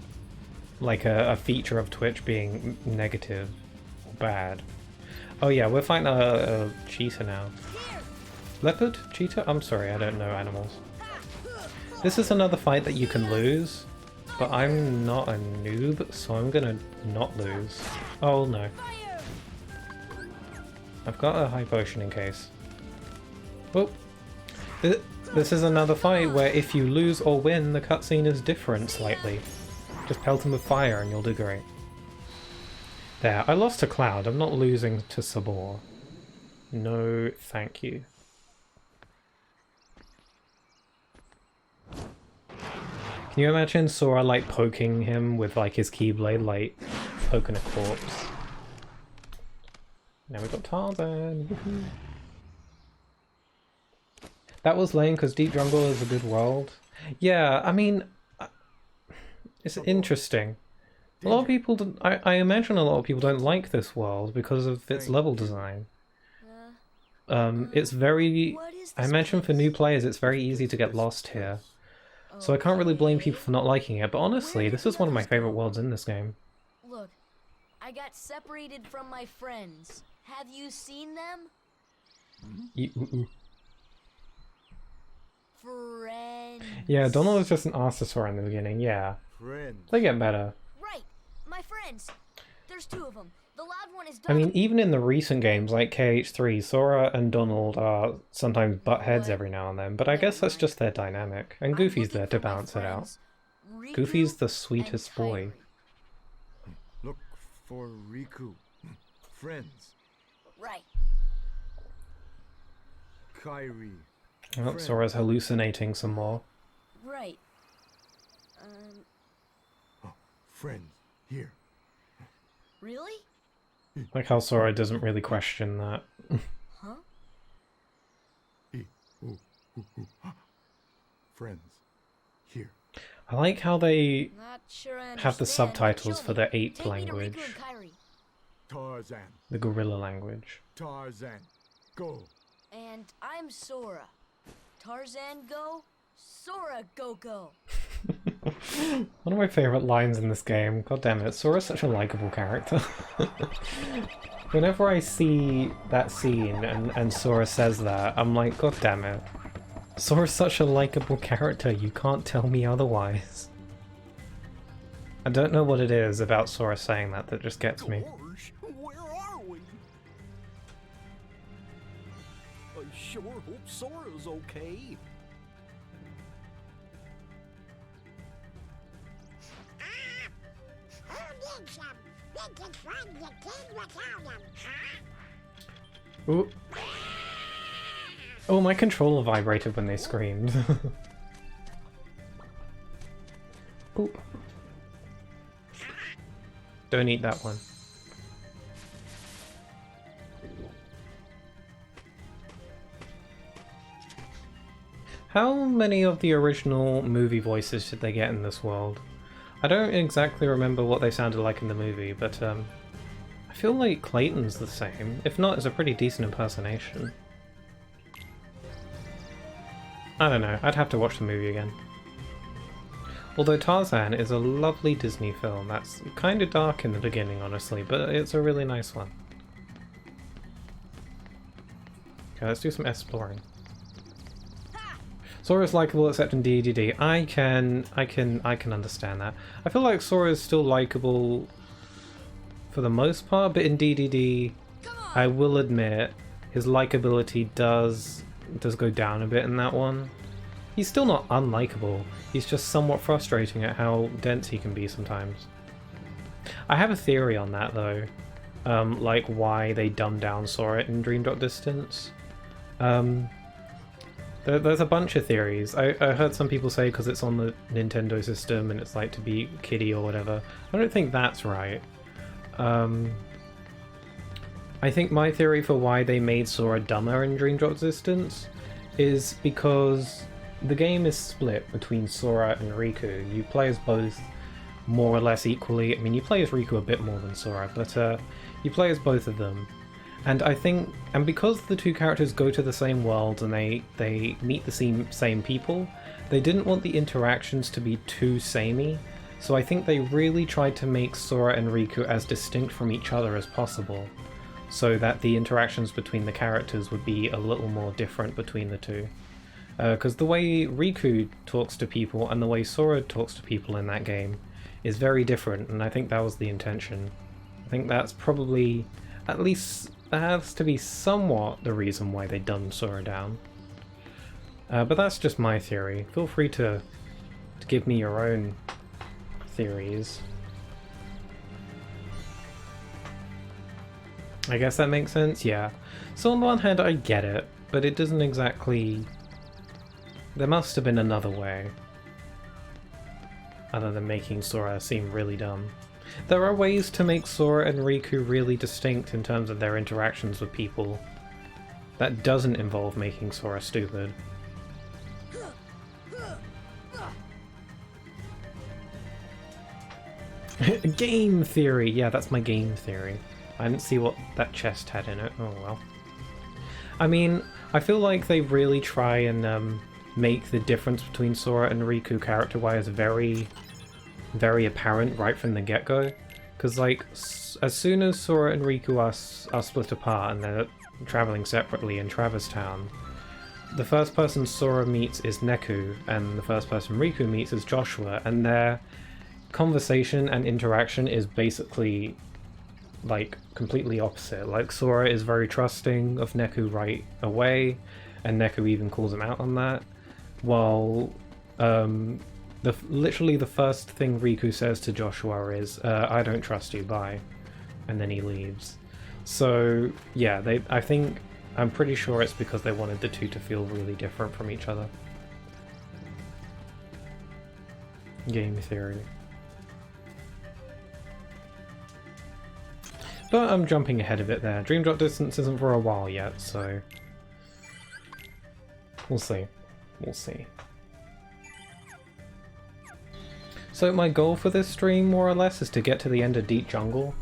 like, a feature of Twitch being negative or bad. Oh yeah, we're fighting a cheetah now. Leopard? Cheetah? I'm sorry, I don't know animals. This is another fight that you can lose, but I'm not a noob, so I'm gonna not lose. Oh no. I've got a high potion in case. Oh, this is another fight where if you lose or win, the cutscene is different slightly. Just pelt him with fire and you'll do great. There, I lost to Cloud. I'm not losing to Sabor. No, thank you. Can you imagine Sora like poking him with like his Keyblade, like poking a corpse? Now we got Tarzan. Woohoo. That was lame because Deep Jungle is a good world. Yeah, I mean, It's interesting. A lot of people, I imagine a lot of people don't like this world because of its level design. It's very, What is I this imagine for place? new players it's very easy to get lost here. So I can't really blame people for not liking it, but honestly, this is one of my favourite worlds in this game. Look, I got separated from my friends. Have you seen them? Friends. Yeah, Donald was just an arsosaur in the beginning, yeah. Friends. They get better. Right, my friends. There's two of them. The loud one is I mean, Donald. even in the recent games like KH3, Sora and Donald are sometimes butt heads every now and then, but I guess that's just their dynamic, and I'm Goofy's looking there to for my balance it out. friends, Riku Goofy's the and sweetest boy. Kairi. Look for Riku. Friends. Right. Kairi. Oh, Sora's hallucinating some more. Right. Friends. Here. Really? Like how Sora doesn't really question that. Huh? Friends. Here. I like how they Not sure I have the understand, but subtitles show for me. the ape Take me to language, Riku and Kairi. Tarzan. the gorilla language. Tarzan. Go. And I'm Sora. Tarzan go, Sora go. One of my favourite lines in this game. God damn it, Sora's such a likable character. Whenever I see that scene and Sora says that, I'm like, god damn it. Sora's such a likable character, you can't tell me otherwise. I don't know what it is about Sora saying that just gets me. George, where are we? I sure hope Sora's okay. Who needs them? They can run the kid without them, huh? Ooh. Oh, my controller vibrated when they screamed. Oop. Don't eat that one. How many of the original movie voices did they get in this world? I don't exactly remember what they sounded like in the movie, but I feel like Clayton's the same. If not, it's a pretty decent impersonation. I don't know, I'd have to watch the movie again. Although Tarzan is a lovely Disney film that's kind of dark in the beginning, honestly, but it's a really nice one. Okay, let's do some exploring. Sora's likable except in DDD. I can understand that. I feel like Sora is still likable for the most part, but in DDD, I will admit his likability does go down a bit in that one. He's still not unlikable. He's just somewhat frustrating at how dense he can be sometimes. I have a theory on that though, like why they dumbed down Sora in Dream Drop Distance. There's a bunch of theories. I heard some people say because it's on the Nintendo system and it's like to be kiddie or whatever. I don't think that's right. I think my theory for why they made Sora dumber in Dream Drop Distance is because the game is split between Sora and Riku. You play as both more or less equally. I mean, you play as Riku a bit more than Sora, but you play as both of them. And I think, and because the two characters go to the same world and they meet the same people, they didn't want the interactions to be too samey. So I think they really tried to make Sora and Riku as distinct from each other as possible, so that the interactions between the characters would be a little more different between the two. Because the way Riku talks to people and the way Sora talks to people in that game is very different, and I think that was the intention. I think that's probably, at least that has to be somewhat the reason why they dumbed Sora down. But that's just my theory. Feel free to give me your own theories. I guess that makes sense, yeah. So on the one hand I get it, but it doesn't exactly... There must have been another way. Other than making Sora seem really dumb. There are ways to make Sora and Riku really distinct in terms of their interactions with people. That doesn't involve making Sora stupid. Game theory! Yeah, that's my game theory. I didn't see what that chest had in it. Oh well. I mean, I feel like they really try and make the difference between Sora and Riku character-wise very, very apparent right from the get-go. Because, like, as soon as Sora and Riku are split apart and they're traveling separately in Traverse Town, the first person Sora meets is Neku, and the first person Riku meets is Joshua, and their conversation and interaction is basically, like, completely opposite. Like, Sora is very trusting of Neku right away, and Neku even calls him out on that, while literally the first thing Riku says to Joshua is, I don't trust you, bye. And then he leaves. So, yeah, I'm pretty sure it's because they wanted the two to feel really different from each other. Game theory. But I'm jumping ahead of it there. Dream Drop Distance isn't for a while yet, so... We'll see. We'll see. So my goal for this stream, more or less, is to get to the end of Deep Jungle.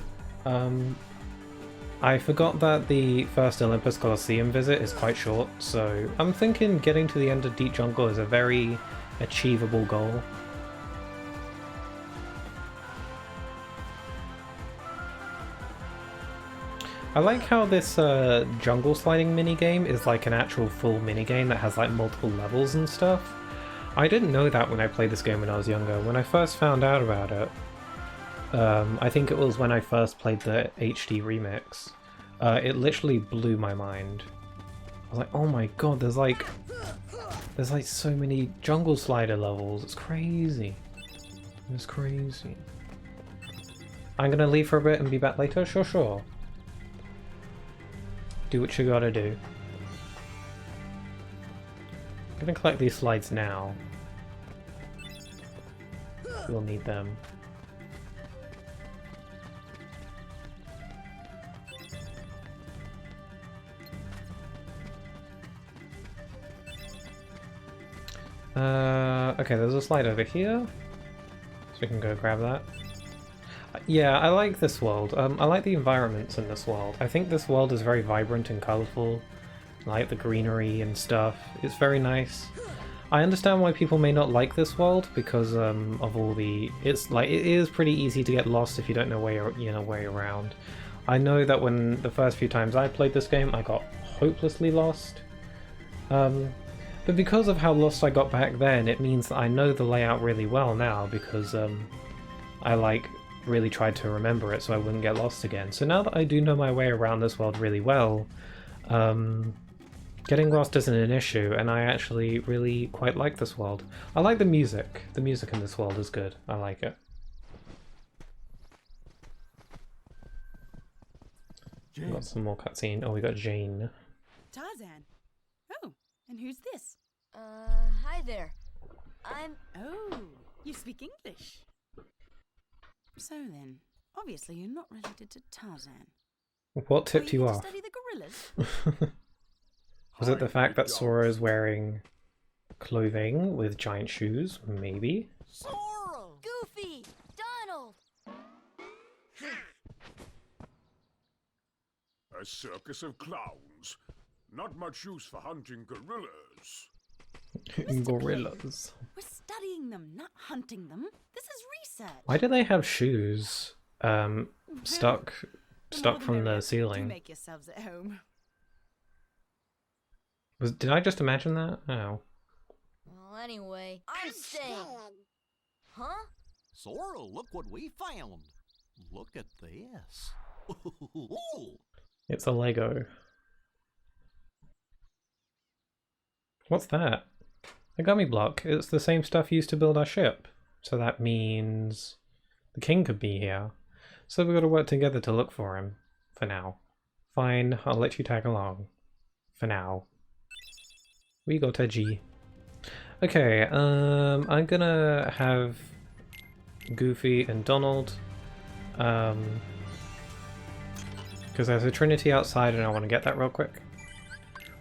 I forgot that the first Olympus Coliseum visit is quite short, so I'm thinking getting to the end of Deep Jungle is a very achievable goal. I like how this jungle sliding minigame is like an actual full minigame that has like multiple levels and stuff. I didn't know that when I played this game when I was younger. When I first found out about it, I think it was when I first played the HD remix, it literally blew my mind. I was like, oh my god, there's like so many jungle slider levels, it's crazy. It's crazy. I'm gonna leave for a bit and be back later? Sure. Do what you gotta do. I'm gonna collect these slides now. We'll need them. Okay, there's a slide over here. So we can go grab that. Yeah, I like this world. I like the environments in this world. I think this world is very vibrant and colourful. I like the greenery and stuff. It's very nice. I understand why people may not like this world because of all the... It's like it is pretty easy to get lost if you don't know your way around. I know that when the first few times I played this game, I got hopelessly lost. But because of how lost I got back then, it means that I know the layout really well now because I like really tried to remember it so I wouldn't get lost again. So now that I do know my way around this world really well, getting lost isn't an issue, and I actually really quite like this world. I like the music. The music in this world is good. I like it. We've got some more cutscene. Oh, we got Jane. Tarzan. Oh, and who's this? Hi there. Oh, you speak English. So then, obviously you're not related to Tarzan. What tipped you off? Study the gorillas? Was it the fact that Sora is wearing clothing with giant shoes? Maybe? Sora! Goofy! Donald! A circus of clowns. Not much use for hunting gorillas. Gorillas. We're studying them, not hunting them. This is research. Why do they have shoes stuck from the Do ceiling? make yourselves at home. Did I just imagine that? Oh. Well, anyway, I'm staying. Huh? Sora, look what we found. Look at this. It's a Lego. What's that? A gummy block. It's the same stuff used to build our ship. So that means the king could be here. So we've got to work together to look for him. For now. Fine, I'll let you tag along. For now. We got a G. Okay, I'm gonna have Goofy and Donald. Because there's a Trinity outside and I want to get that real quick.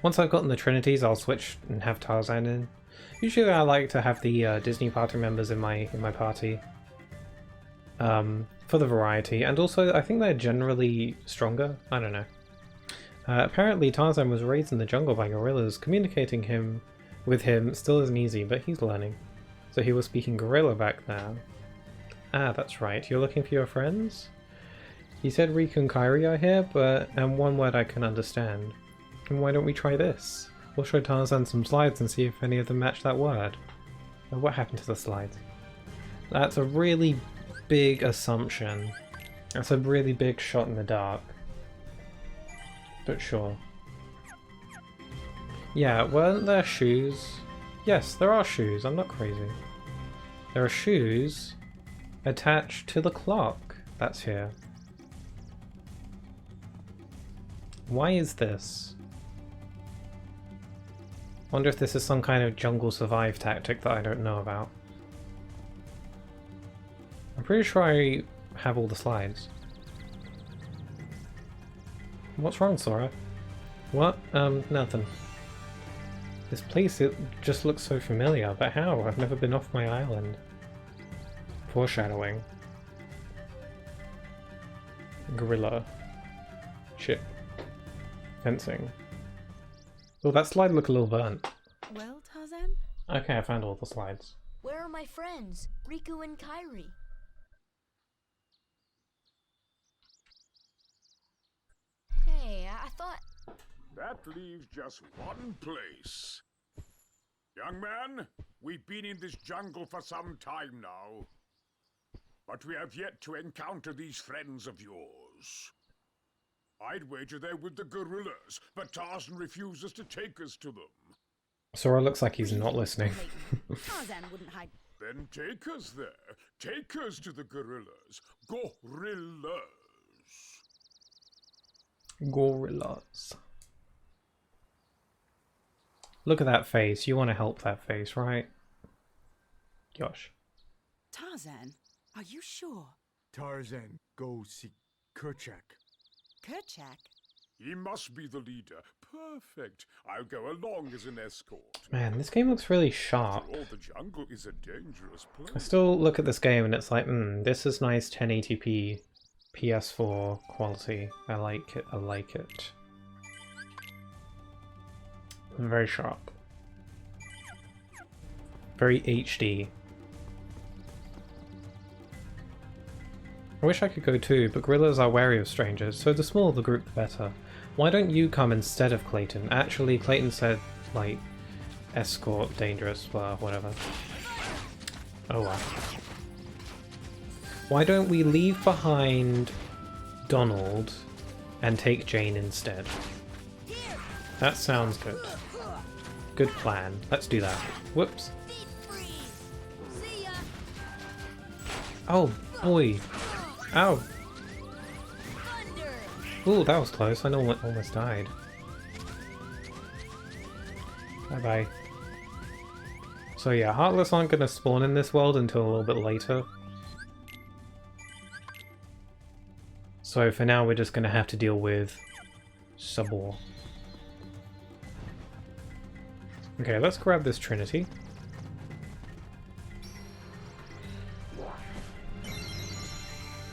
Once I've gotten the Trinities, I'll switch and have Tarzan in. Usually I like to have the Disney party members in my party. for the variety, and also I think they're generally stronger. I don't know. Apparently Tarzan was raised in the jungle by gorillas. Communicating with him still isn't easy, but he's learning. So he was speaking gorilla back there. Ah, that's right. You're looking for your friends? He said Riku and Kairi are here, and one word I can understand. And why don't we try this? We'll show Tarzan some slides and see if any of them match that word. Now, what happened to the slides? That's a really big assumption. That's a really big shot in the dark. But sure. Yeah, weren't there shoes? Yes, there are shoes. I'm not crazy. There are shoes attached to the clock that's here. Why is this? Wonder if this is some kind of jungle survive tactic that I don't know about. I'm pretty sure I have all the slides. What's wrong, Sora? What? Nothing. This place, it just looks so familiar, but how? I've never been off my island. Foreshadowing. Gorilla. Ship. Fencing. Oh, that slide looked a little burnt. Well, Tarzan? Okay, I found all the slides. Where are my friends, Riku and Kairi? Hey, I thought... That leaves just one place. Young man, we've been in this jungle for some time now. But we have yet to encounter these friends of yours. I'd wager they're with the gorillas, but Tarzan refuses to take us to them. Sora looks like he's not listening. Tarzan wouldn't hide. Then take us there. Take us to the gorillas. Gorillas. Gorillas. Look at that face. You want to help that face, right? Gosh. Tarzan, are you sure? Tarzan, go see Kerchak. Kerchak? He must be the leader. Perfect. I'll go along as an escort. Man, this game looks really sharp. After all, the jungle is a dangerous place. I still look at this game and it's like, this is nice 1080p PS4 quality. I like it. I like it. Very sharp. Very HD. I wish I could go too, but gorillas are wary of strangers, so the smaller the group the better. Why don't you come instead of Clayton? Actually, Clayton said, like, escort, dangerous, blah, whatever. Oh well. Why don't we leave behind Donald and take Jane instead? That sounds good. Good plan. Let's do that. Whoops. Oh, boy. Ow. Ooh, that was close. I almost died. Bye-bye. So yeah, Heartless aren't going to spawn in this world until a little bit later. So for now, we're just going to have to deal with Sabor. Okay, let's grab this Trinity.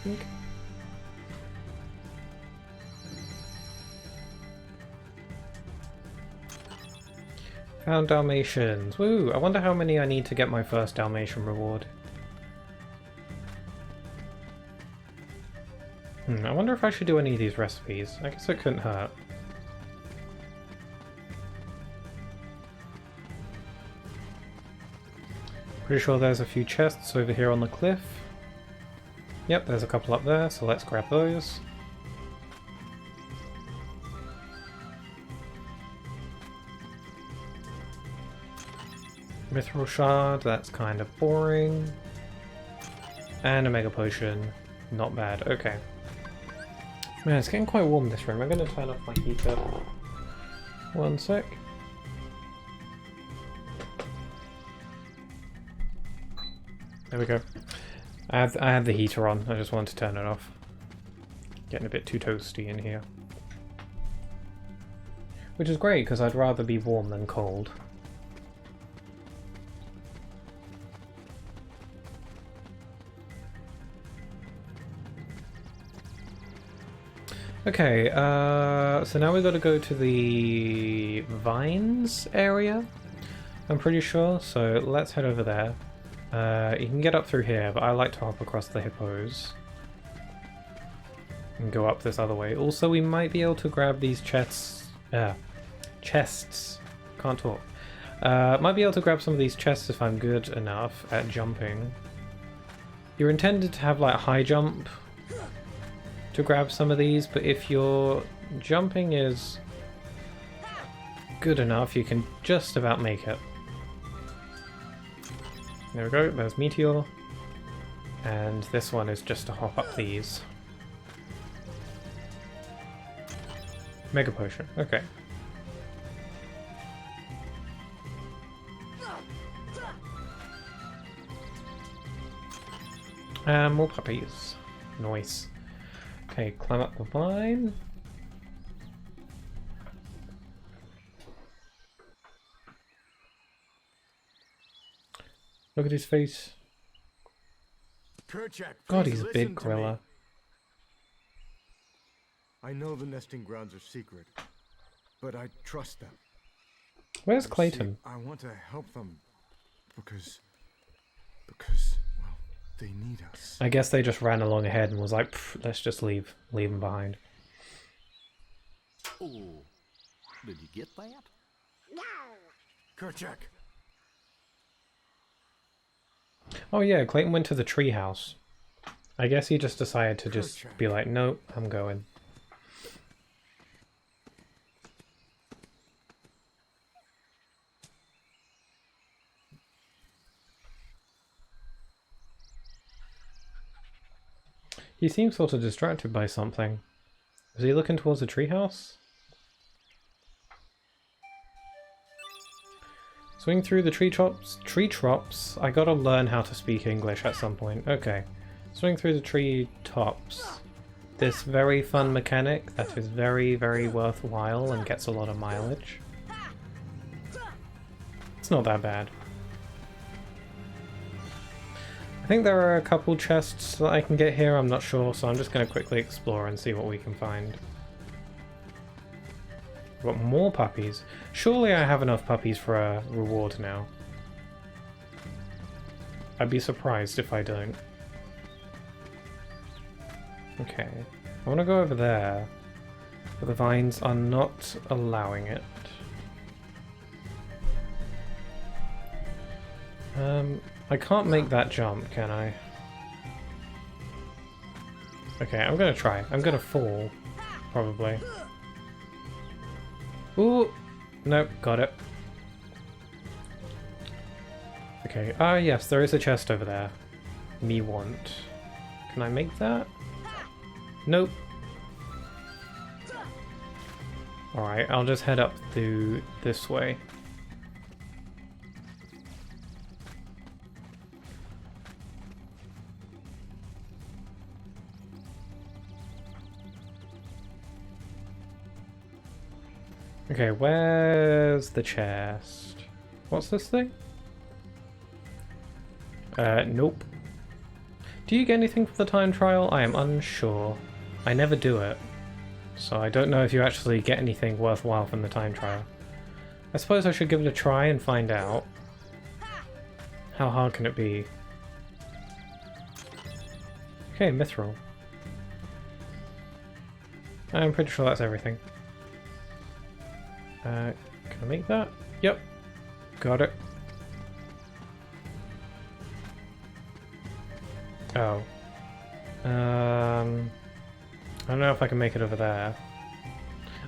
Okay. Found Dalmatians. Woo! I wonder how many I need to get my first Dalmatian reward. I wonder if I should do any of these recipes. I guess it couldn't hurt. Pretty sure there's a few chests over here on the cliff. Yep, there's a couple up there, so let's grab those. Mithril shard, that's kind of boring. And a mega potion, not bad, okay. Man, it's getting quite warm in this room. I'm going to turn off my heater. One sec. There we go. I had the heater on, I just wanted to turn it off. Getting a bit too toasty in here. Which is great, because I'd rather be warm than cold. Okay, so now we've got to go to the vines area, I'm pretty sure, so let's head over there. You can get up through here, but I like to hop across the hippos and go up this other way. Also, we might be able to grab these chests, can't talk. Might be able to grab some of these chests if I'm good enough at jumping. You're intended to have like high jump to grab some of these, but if your jumping is good enough, you can just about make it. There we go, there's Meteor. And this one is just to hop up these. Mega Potion, okay. More puppies. Nice. Okay, climb up the vine. Look at his face. Kerchak, God, please he's a listen big to me. gorilla. I know the nesting grounds are secret, but I trust them. Where's You Clayton? see, I want to help them because, well, they need us. I guess they just ran along ahead and was like, let's just leave him behind. Oh, did you get that? No. Kerchak, Oh yeah, Clayton went to the treehouse. I guess he just decided to just be like, nope, I'm going. He seems sort of distracted by something. Is he looking towards the treehouse? Swing through the tree tops. I gotta learn how to speak English at some point. Okay. Swing through the tree tops. This very fun mechanic that is very, very worthwhile and gets a lot of mileage. It's not that bad. I think there are a couple chests that I can get here, I'm not sure, so I'm just going to quickly explore and see what we can find. We've got more puppies. Surely I have enough puppies for a reward now. I'd be surprised if I don't. Okay, I want to go over there, but the vines are not allowing it. I can't make that jump, can I? Okay, I'm gonna try. I'm gonna fall, probably. Ooh! Nope, got it. Okay, ah yes, there is a chest over there. Me want. Can I make that? Nope. Alright, I'll just head up through this way. Okay, where's the chest? What's this thing? Nope. Do you get anything for the time trial? I am unsure. I never do it. So I don't know if you actually get anything worthwhile from the time trial. I suppose I should give it a try and find out. How hard can it be? Okay, mithril. I'm pretty sure that's everything. Can I make that? Yep. Got it. Oh. I don't know if I can make it over there.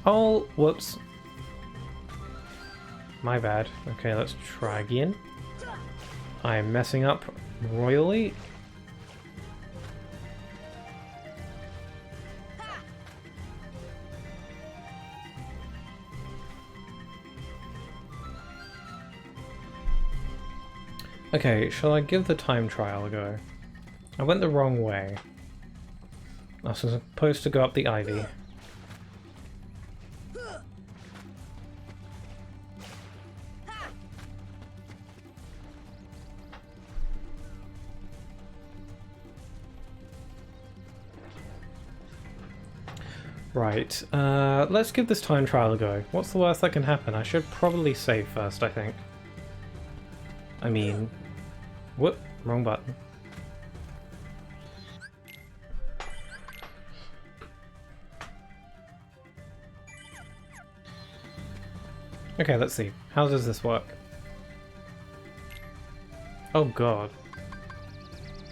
Oh, whoops. My bad. Okay, let's try again. I am messing up royally. Okay, shall I give the time trial a go? I went the wrong way. I was supposed to go up the ivy. Right, let's give this time trial a go. What's the worst that can happen? I should probably save first, I think. I mean... Whoop, wrong button. Okay, let's see. How does this work? Oh god.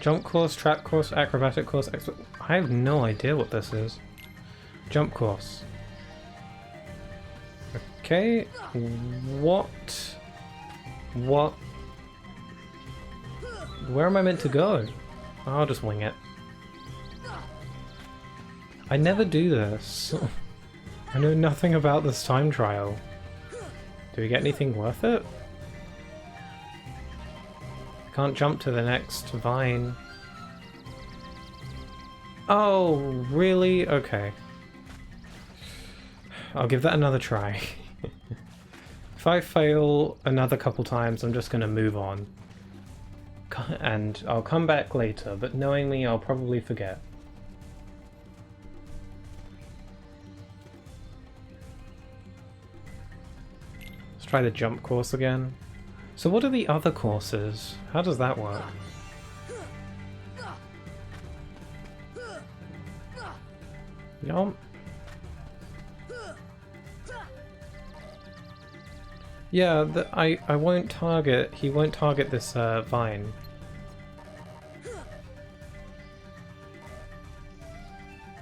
Jump course, trap course, acrobatic course, I have no idea what this is. Jump course. Okay. What? Where am I meant to go? I'll just wing it. I never do this. I know nothing about this time trial. Do we get anything worth it? I can't jump to the next vine. Oh, really? Okay. I'll give that another try. If I fail another couple times, I'm just gonna move on. And I'll come back later, but knowing me, I'll probably forget. Let's try the jump course again. So what are the other courses? How does that work? Yum. Yeah, I won't target, he won't target this vine.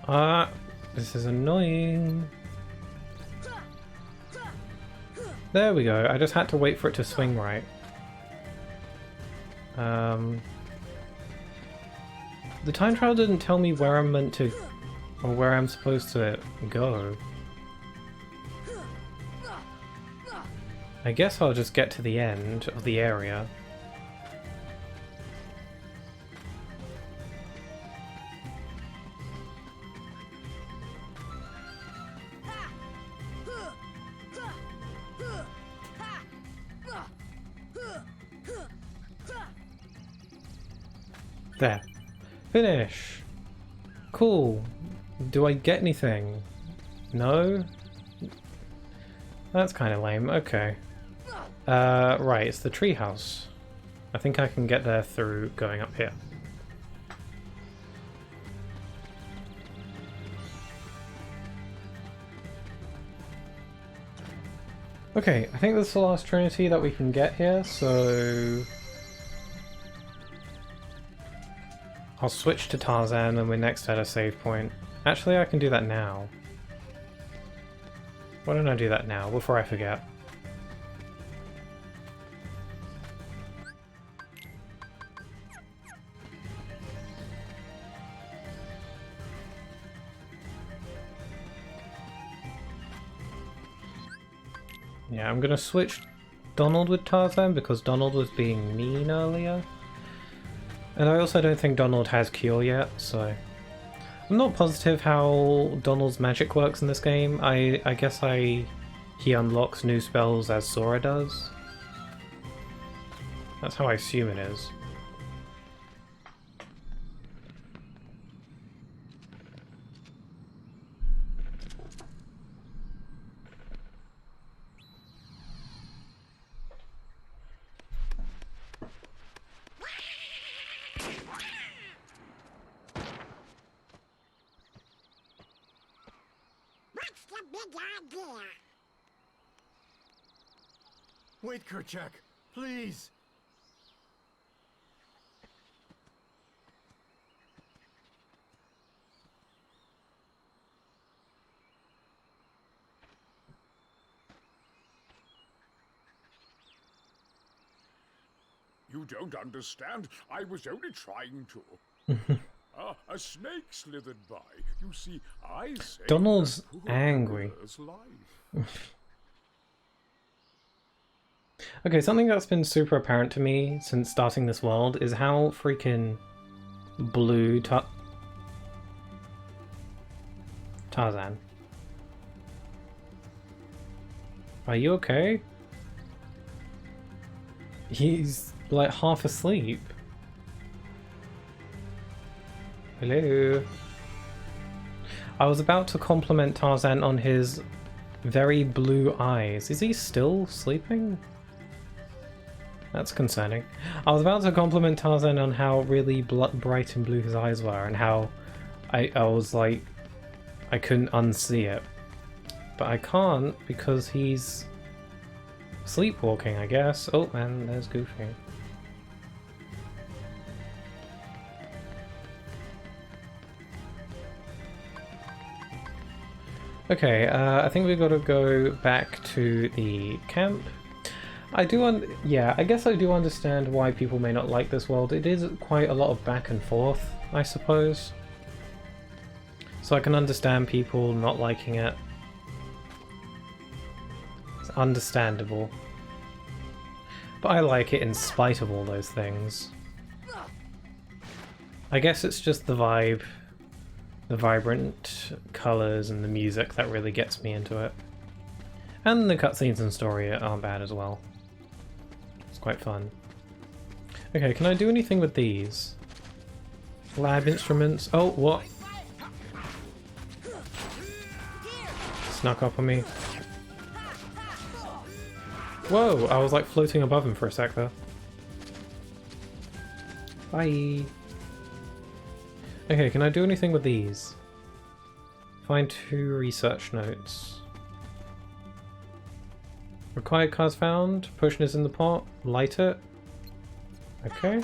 Ah, this is annoying. There we go, I just had to wait for it to swing right. The time trial didn't tell me where I'm meant to, or where I'm supposed to go. I guess I'll just get to the end of the area. There. Finish! Cool. Do I get anything? No? That's kind of lame. Okay. Right, it's the treehouse. I think I can get there through going up here. Okay, I think this is the last Trinity that we can get here, so... I'll switch to Tarzan when we're next at a save point. Actually, I can do that now. Why don't I do that now, before I forget? Yeah, I'm gonna switch Donald with Tarzan because Donald was being mean earlier. And I also don't think Donald has Cure yet, so... I'm not positive how Donald's magic works in this game. I guess he unlocks new spells as Sora does. That's how I assume it is. What's the big idea? Wait, Kerchak, please. You don't understand. I was only trying to. A snake slithered by. You see, I saved Donald's the poor angry. girl's life. Okay, something that's been super apparent to me since starting this world is how freaking blue Tarzan. Are you okay? He's like half asleep. Hello? I was about to compliment Tarzan on his very blue eyes. Is he still sleeping? That's concerning. I was about to compliment Tarzan on how really bright and blue his eyes were, and how I was like, I couldn't unsee it. But I can't because he's sleepwalking, I guess. Oh, and there's Goofy. Okay, I think we've got to go back to the camp. I guess I do understand why people may not like this world. It is quite a lot of back and forth, I suppose. So I can understand people not liking it. It's understandable. But I like it in spite of all those things. I guess it's just the vibe. The vibrant colours and the music that really gets me into it. And the cutscenes and story aren't bad as well. It's quite fun. Okay, can I do anything with these? Lab instruments. Oh, what? Snuck up on me. Whoa, I was like floating above him for a sec there. Bye. Okay, can I do anything with these? Find 2 research notes. Required cards found. Potion is in the pot. Light it. Okay.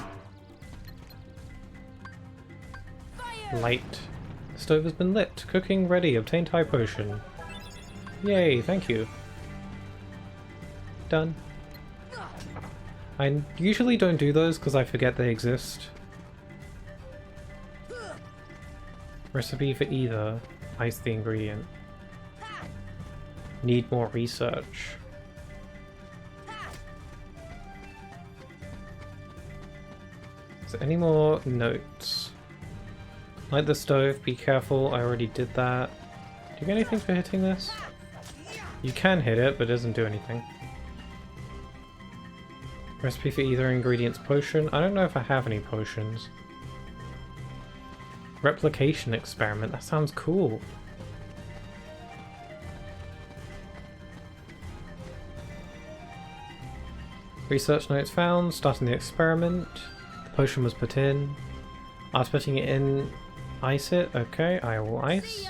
Light. The stove has been lit. Cooking ready. Obtained high potion. Yay, thank you. Done. I usually don't do those because I forget they exist. Recipe for either. Ice the ingredient. Need more research. Is there any more notes? Light the stove, be careful, I already did that. Do you get anything for hitting this? You can hit it, but it doesn't do anything. Recipe for either ingredient's potion. I don't know if I have any potions. Replication experiment, that sounds cool. Research notes found, starting the experiment. The potion was put in. After putting it in, ice it. Okay, I will ice.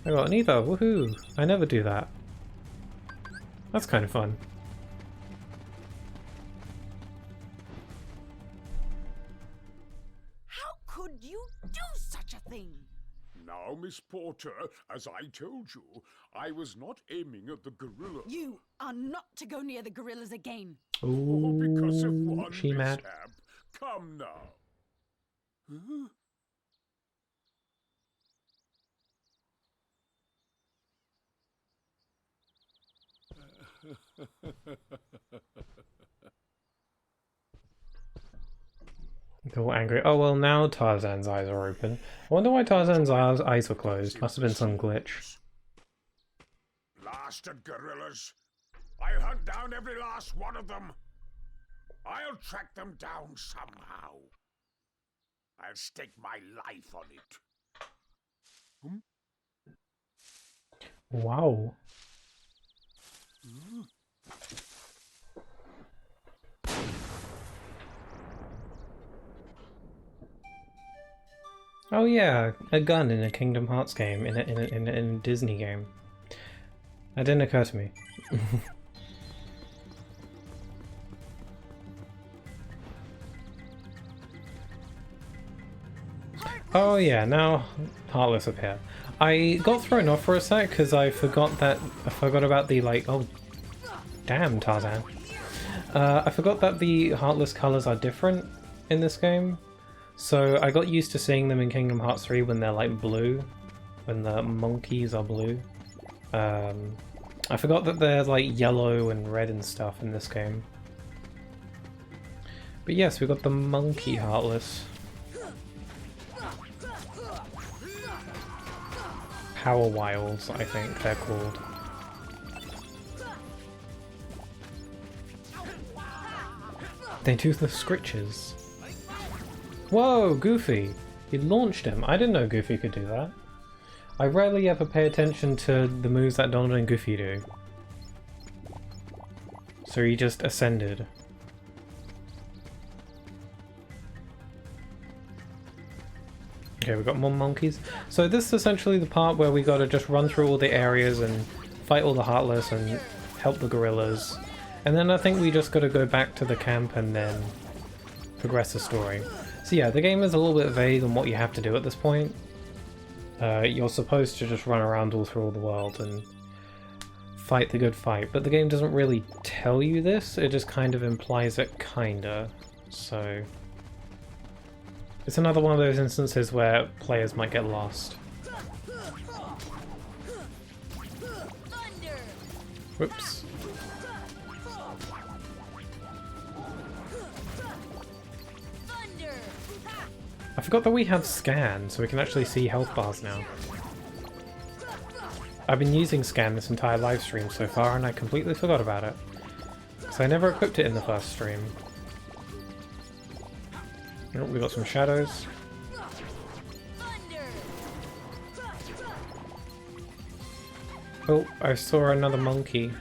I got an ether, woohoo! I never do that. That's kind of fun. How could you do such a thing? Now, Miss Porter, as I told you, I was not aiming at the gorilla. You are not to go near the gorillas again. Oh, because of Ooh, one she mad. mishap. Come now. Huh? They're all angry. Oh well, now Tarzan's eyes are open. I wonder why Tarzan's eyes were closed. Must have been some glitch. Blasted gorillas. I'll hunt down every last one of them. I'll track them down somehow. I'll stake my life on it. Wow. Oh yeah, a gun in a Kingdom Hearts game, in a Disney game. That didn't occur to me. Oh yeah, now Heartless appear. I got thrown off for a sec because I forgot about the like. Oh, damn Tarzan! I forgot that the Heartless colors are different in this game. So I got used to seeing them in Kingdom Hearts 3 when they're like blue, when the monkeys are blue. I forgot that they're like yellow and red and stuff in this game. But yes, we got the monkey Heartless. Power Wilds, I think they're called. They do the scritches. Whoa, Goofy! He launched him. I didn't know Goofy could do that. I rarely ever pay attention to the moves that Donald and Goofy do. So he just ascended. Okay, we've got more monkeys. So this is essentially the part where we gotta just run through all the areas and fight all the Heartless and help the gorillas. And then I think we just gotta go back to the camp and then progress the story. So yeah, the game is a little bit vague on what you have to do at this point. You're supposed to just run around all through all the world and fight the good fight, but the game doesn't really tell you this, it just kind of implies it kinda, so... It's another one of those instances where players might get lost. Whoops. I forgot that we have scan, so we can actually see health bars now. I've been using scan this entire live stream so far and I completely forgot about it. So I never equipped it in the first stream. Oh, we got some shadows. Oh, I saw another monkey.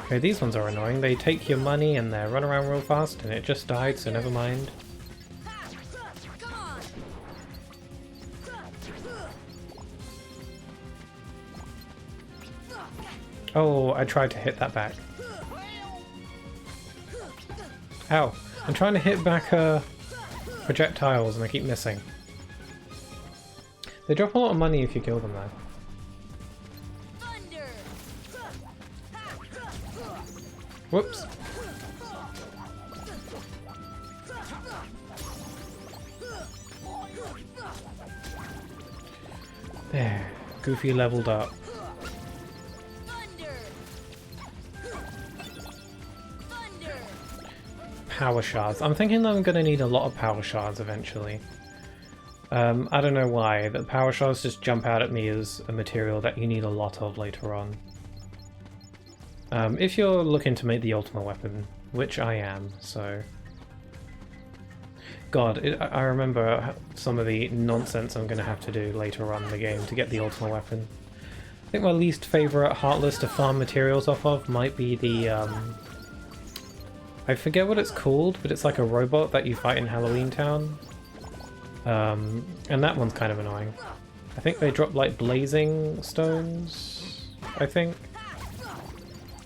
Okay, these ones are annoying. They take your money and they run around real fast and it just died, so never mind. Oh, I tried to hit that back. Ow. I'm trying to hit back projectiles and I keep missing. They drop a lot of money if you kill them though. Whoops. There. Goofy leveled up. Power shards. I'm thinking that I'm going to need a lot of power shards eventually. I don't know why, but power shards just jump out at me as a material that you need a lot of later on. If you're looking to make the ultimate weapon, which I am, so... God, I remember some of the nonsense I'm going to have to do later on in the game to get the ultimate weapon. I think my least favourite Heartless to farm materials off of might be the... I forget what it's called, but it's like a robot that you fight in Halloween Town. And that one's kind of annoying. I think they drop like blazing stones, I think.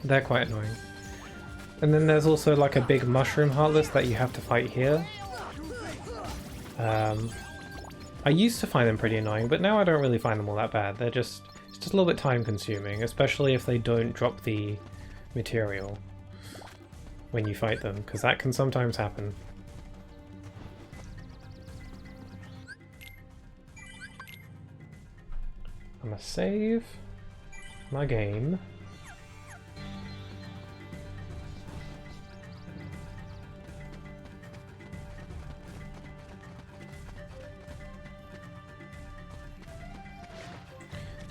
They're quite annoying. And then there's also like a big mushroom Heartless that you have to fight here. I used to find them pretty annoying, but now I don't really find them all that bad. They're just, it's just a little bit time consuming, especially if they don't drop the material when you fight them, because that can sometimes happen. I'm gonna save my game.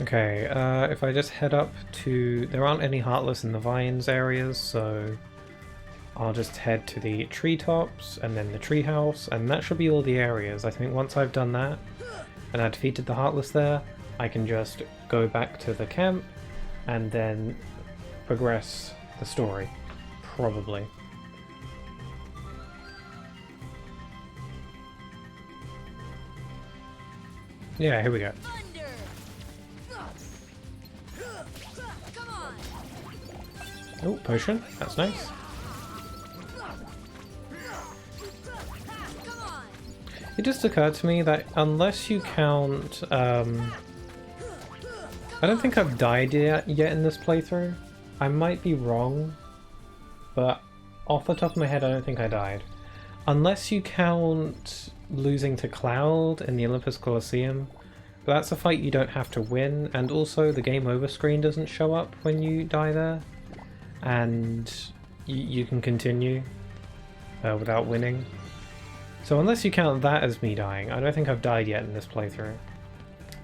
Okay, if I just head up to... There aren't any Heartless in the Vines areas, so I'll just head to the treetops and then the treehouse, and that should be all the areas. I think once I've done that, and I defeated the Heartless there, I can just go back to the camp and then progress the story. Probably. Yeah, here we go. Oh, potion. That's nice. It just occurred to me that unless you count... I don't think I've died yet in this playthrough. I might be wrong, but off the top of my head I don't think I died. Unless you count losing to Cloud in the Olympus Coliseum, but that's a fight you don't have to win, and also the game over screen doesn't show up when you die there, and you can continue without winning. So unless you count that as me dying, I don't think I've died yet in this playthrough.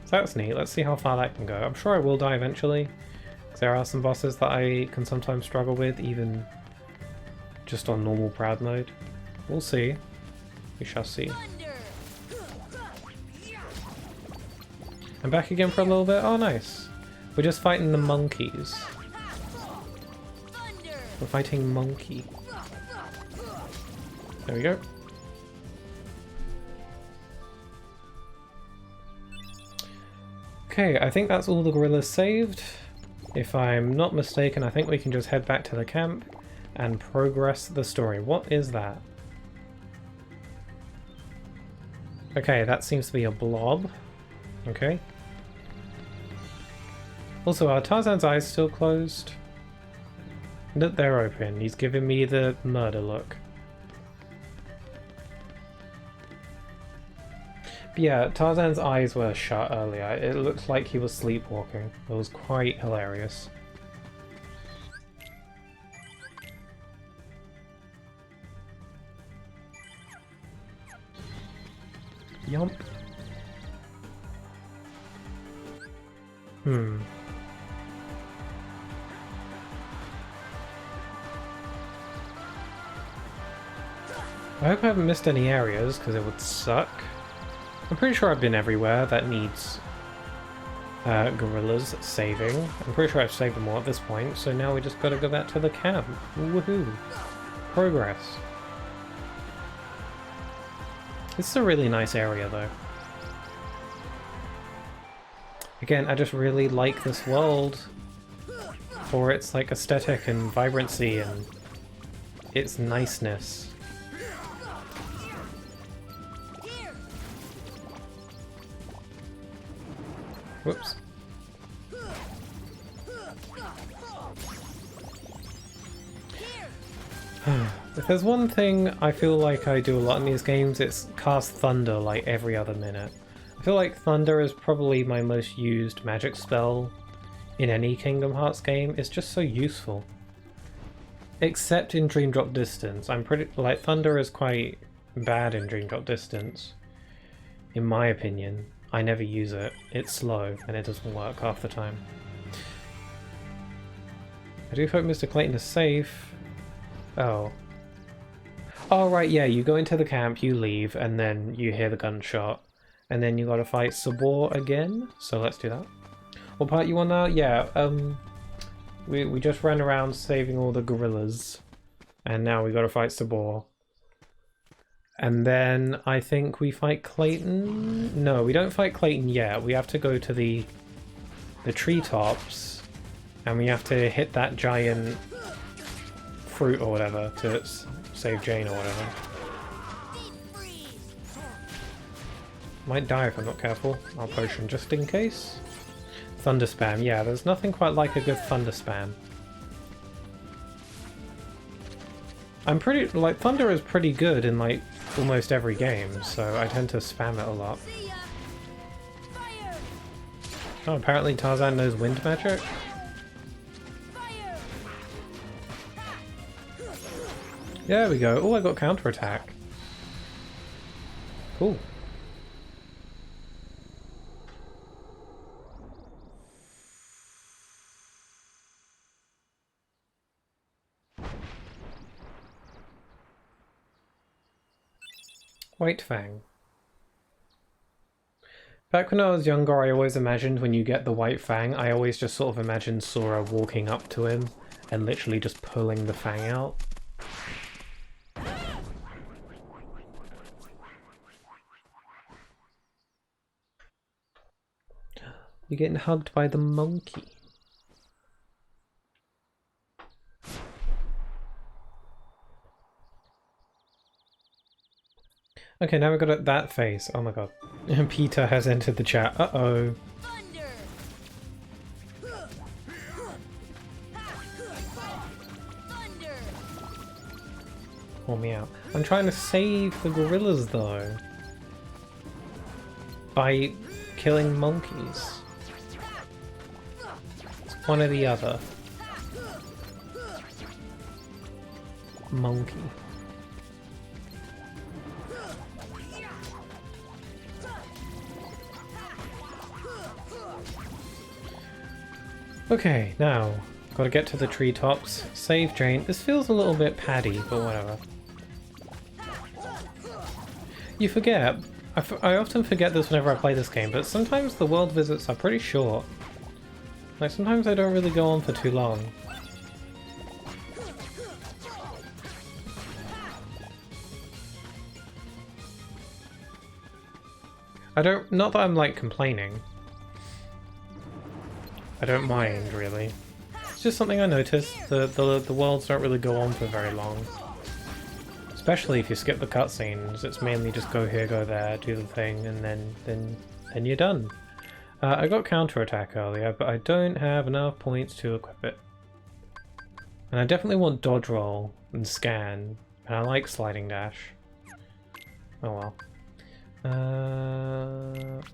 So that's neat, let's see how far that can go. I'm sure I will die eventually, because there are some bosses that I can sometimes struggle with, even just on normal Proud mode. We'll see. We shall see. I'm back again for a little bit. Oh, nice. We're just fighting the monkeys. We're fighting Monkey. There we go. Okay, I think that's all the gorillas saved. If I'm not mistaken, I think we can just head back to the camp and progress the story. What is that? Okay, that seems to be a blob. Okay. Also, are Tarzan's eyes still closed? They're open. He's giving me the murder look. But yeah, Tarzan's eyes were shut earlier. It looked like he was sleepwalking. It was quite hilarious. Yump. I hope I haven't missed any areas, because it would suck. I'm pretty sure I've been everywhere that needs gorillas saving. I'm pretty sure I've saved them all at this point, so now we just gotta go back to the camp. Woohoo! Progress. This is a really nice area, though. Again, I just really like this world for its like aesthetic and vibrancy and its niceness. Whoops. If there's one thing I feel like I do a lot in these games, it's cast thunder like every other minute. I feel like thunder is probably my most used magic spell in any Kingdom Hearts game. It's just so useful. Except in Dream Drop Distance. I'm pretty like thunder is quite bad in Dream Drop Distance, in my opinion. I never use it. It's slow and it doesn't work half the time. I do hope Mr. Clayton is safe. Oh. Oh right, yeah, you go into the camp, you leave, and then you hear the gunshot. And then you gotta fight Sabor again, so let's do that. What part you want now? Yeah, we just ran around saving all the gorillas. And now we gotta fight Sabor. And then I think we fight Clayton? No, we don't fight Clayton yet. We have to go to the treetops. And we have to hit that giant fruit or whatever to save Jane or whatever. Might die if I'm not careful. I'll potion just in case. Thunder spam. Yeah, there's nothing quite like a good thunder spam. I'm pretty, like, thunder is pretty good in, like, almost every game, so I tend to spam it a lot. Oh, apparently Tarzan knows wind magic? There we go. Oh, I got counterattack. Cool. White Fang. Back when I was younger, I always imagined when you get the White Fang, I always just sort of imagined Sora walking up to him and literally just pulling the fang out. You're getting hugged by the monkey. Okay, now we've got that face. Oh my god. Peter has entered the chat. Uh-oh. Pull me out. I'm trying to save the gorillas though. By killing monkeys. It's one or the other. Monkey. Okay, now, gotta get to the treetops, save Jane. This feels a little bit paddy, but whatever. You forget, I often forget this whenever I play this game, but sometimes the world visits are pretty short. Like, sometimes they don't really go on for too long. Not that I'm, like, complaining. I don't mind, really. It's just something I noticed. The worlds don't really go on for very long. Especially if you skip the cutscenes, it's mainly just go here, go there, do the thing, and then you're done. I got counterattack earlier, but I don't have enough points to equip it. And I definitely want dodge roll and scan, and I like sliding dash. Oh well.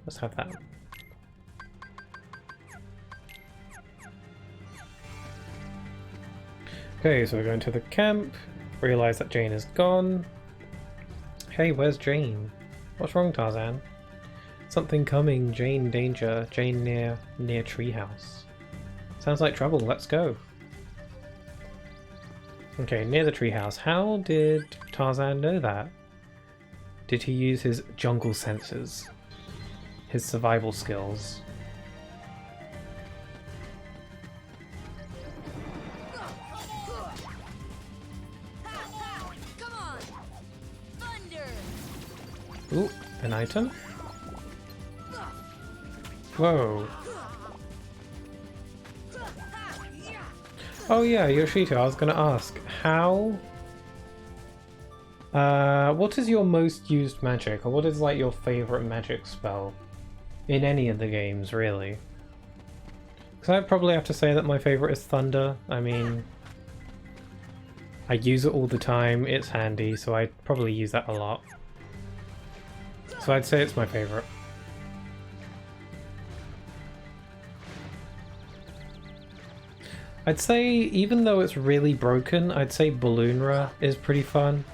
Let's have that. Okay, so we're going to the camp. Realize that Jane is gone. Hey, where's Jane? What's wrong, Tarzan? Something coming. Jane, danger. Jane near treehouse. Sounds like trouble. Let's go. Okay, near the treehouse. How did Tarzan know that? Did he use his jungle senses? His survival skills? Ooh, an item? Whoa. Oh yeah, Yoshito, I was gonna ask, how... what is your most used magic, or what is like your favourite magic spell? In any of the games, really. Because I'd probably have to say that my favourite is Thunder. I mean... I use it all the time, it's handy, so I'd probably use that a lot. So I'd say it's my favourite. I'd say, even though it's really broken, I'd say Balloonra is pretty fun.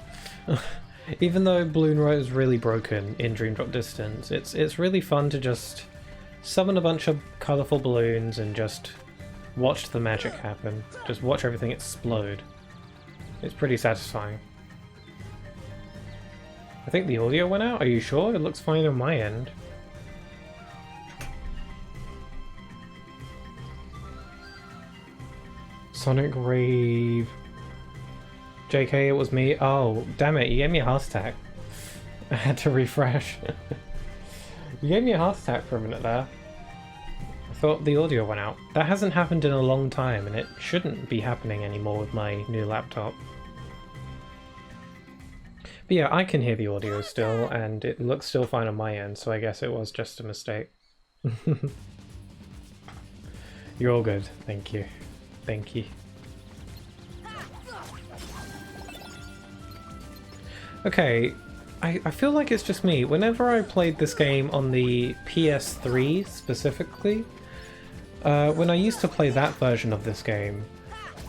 Even though Balloonra is really broken in Dream Drop Distance, it's really fun to just summon a bunch of colourful balloons and just watch the magic happen. Just watch everything explode. It's pretty satisfying. I think the audio went out. Are you sure? It looks fine on my end. Sonic Rave. JK, it was me. Oh, damn it, you gave me a heart attack. I had to refresh. You gave me a heart attack for a minute there. I thought the audio went out. That hasn't happened in a long time, and it shouldn't be happening anymore with my new laptop. But yeah, I can hear the audio still, and it looks still fine on my end, so I guess it was just a mistake. You're all good. Thank you. Thank you. Okay, I feel like it's just me. Whenever I played this game on the PS3 specifically, when I used to play that version of this game,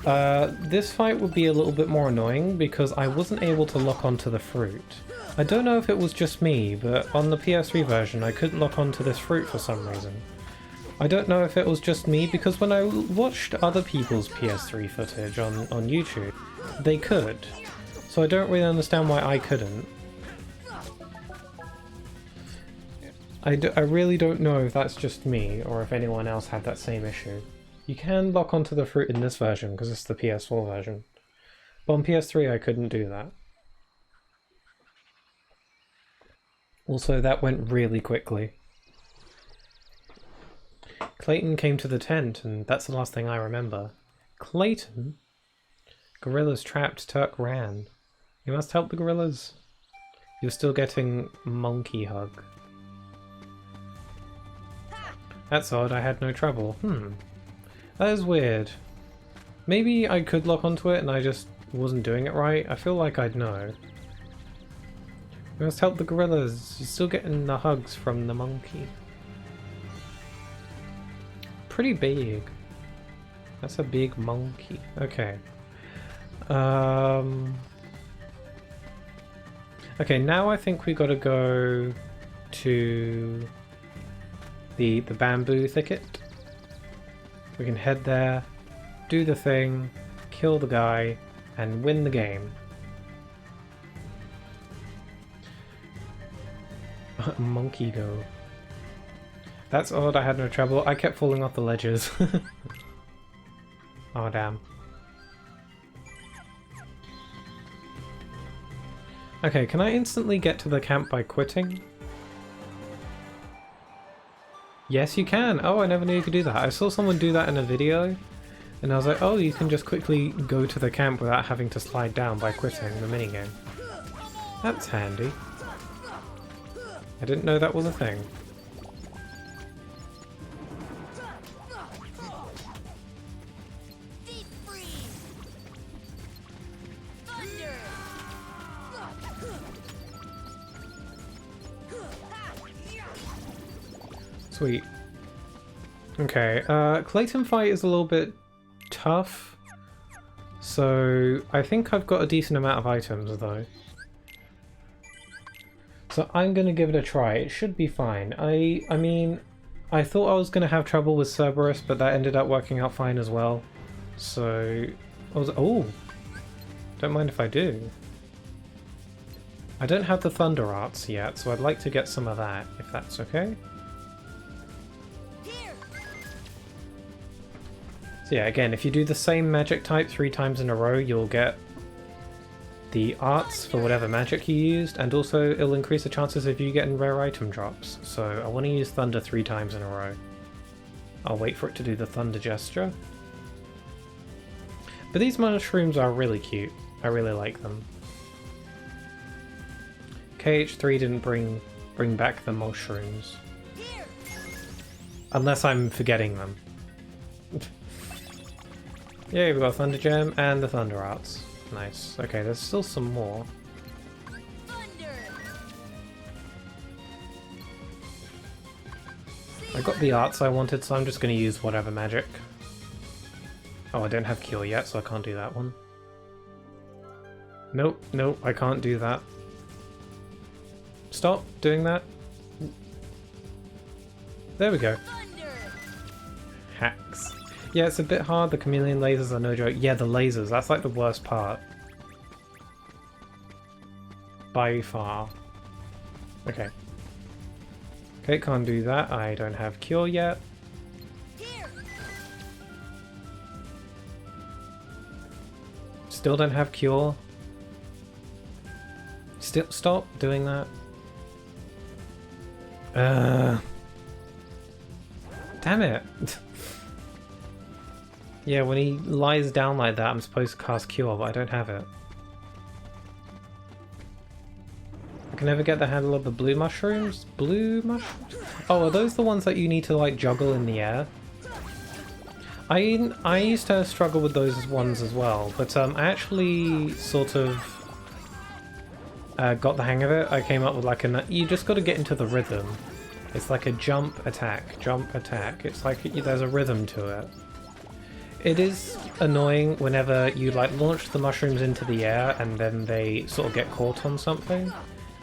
this fight would be a little bit more annoying because I wasn't able to lock onto the fruit. I don't know if it was just me, but on the PS3 version I couldn't lock onto this fruit for some reason. I don't know if it was just me, because when I watched other people's PS3 footage on YouTube, they could. So I don't really understand why I couldn't. I really don't know if that's just me, or if anyone else had that same issue. You can lock onto the fruit in this version, because it's the PS4 version. But on PS3 I couldn't do that. Also, that went really quickly. Clayton came to the tent, and that's the last thing I remember. Clayton? Gorillas trapped, Turk ran. You must help the gorillas. You're still getting monkey hug. That's odd, I had no trouble. That is weird. Maybe I could lock onto it and I just wasn't doing it right. I feel like I'd know. You must help the gorillas. You're still getting the hugs from the monkey. Pretty big. That's a big monkey. Okay. Okay, now I think we gotta go to the bamboo thicket. We can head there, do the thing, kill the guy, and win the game. Monkey go. That's odd, I had no trouble. I kept falling off the ledges. Oh damn. Okay, can I instantly get to the camp by quitting? Yes, you can! Oh, I never knew you could do that. I saw someone do that in a video, and I was like, oh, you can just quickly go to the camp without having to slide down by quitting the minigame. That's handy. I didn't know that was a thing. Sweet. Okay, Clayton Fight is a little bit tough, so I think I've got a decent amount of items though. So I'm gonna give it a try. It should be fine. I mean, I thought I was gonna have trouble with Cerberus, but that ended up working out fine as well. So I was don't mind if I do. I don't have the Thunder Arts yet, so I'd like to get some of that, if that's okay. So yeah, again, if you do the same magic type 3 times in a row, you'll get the arts for whatever magic you used, and also it'll increase the chances of you getting rare item drops. So I want to use Thunder 3 times in a row. I'll wait for it to do the Thunder gesture. But these mushrooms are really cute. I really like them. KH3 didn't bring back the mushrooms. Unless I'm forgetting them. Yeah, we've got Thunder Gem and the Thunder Arts. Nice. Okay, there's still some more. I got the arts I wanted, so I'm just going to use whatever magic. Oh, I don't have Cure yet, so I can't do that one. Nope, nope, I can't do that. Stop doing that. There we go. Hacks. Yeah, it's a bit hard. The chameleon lasers are no joke. Yeah, the lasers. That's like the worst part. By far. Okay. Okay, can't do that. I don't have Cure yet. Still don't have Cure. Still stop doing that. Damn it. Yeah, when he lies down like that, I'm supposed to cast Cure, but I don't have it. I can never get the handle of the blue mushrooms? Blue mushrooms? Oh, are those the ones that you need to, like, juggle in the air? I used to struggle with those ones as well, but I actually sort of got the hang of it. I came up with, like, you just got to get into the rhythm. It's like a jump, attack, jump, attack. It's like there's a rhythm to it. It is annoying whenever you like launch the mushrooms into the air and then they sort of get caught on something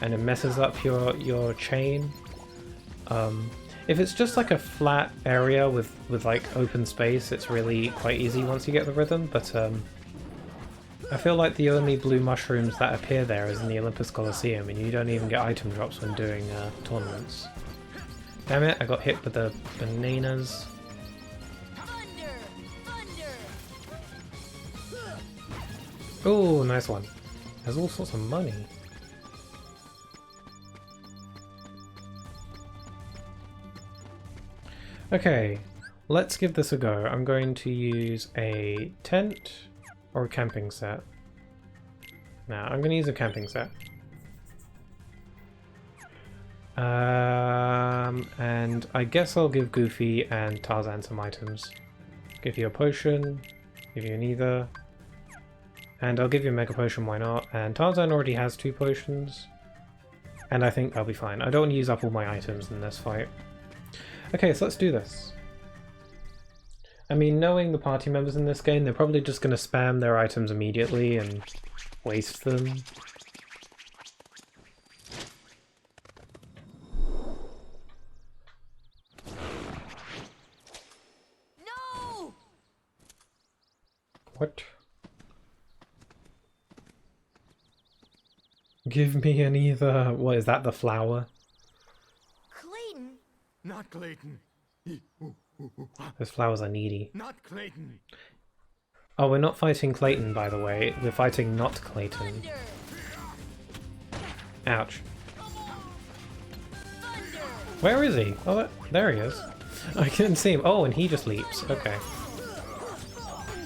and it messes up your chain. If it's just like a flat area with like open space, it's really quite easy once you get the rhythm, but I feel like the only blue mushrooms that appear there is in the Olympus Coliseum, and you don't even get item drops when doing tournaments. Damn it, I got hit with the bananas. Oh, nice one. There's all sorts of money. Okay, let's give this a go. I'm going to use a tent or a camping set. Now, I'm going to use a camping set. And I guess I'll give Goofy and Tarzan some items. Give you a potion, give you an ether, and I'll give you a mega potion, why not? And Tarzan already has 2 potions, and I think I'll be fine. I don't want to use up all my items in this fight. Okay, so let's do this. I mean, knowing the party members in this game, they're probably just going to spam their items immediately and waste them. No! What? Give me an ether. What is that, the flower? Clayton? Not Clayton. Those flowers are needy. Not Clayton. Oh, we're not fighting Clayton, by the way. We're fighting not Clayton. Thunder! Ouch. Thunder! Where is he? Oh, there he is. I couldn't see him. Oh, and he just leaps. Okay.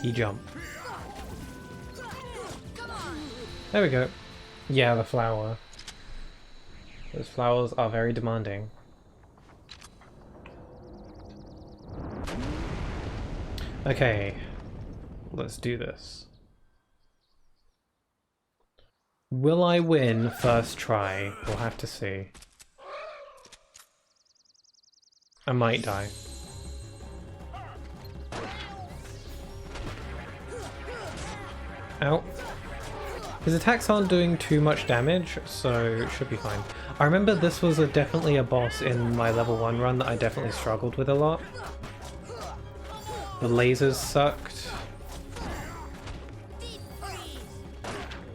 He jumped. There we go. Yeah, the flower. Those flowers are very demanding. Okay. Let's do this. Will I win first try? We'll have to see. I might die. Ow. His attacks aren't doing too much damage, so it should be fine. I remember this was definitely a boss in my level 1 run that I definitely struggled with a lot. The lasers sucked.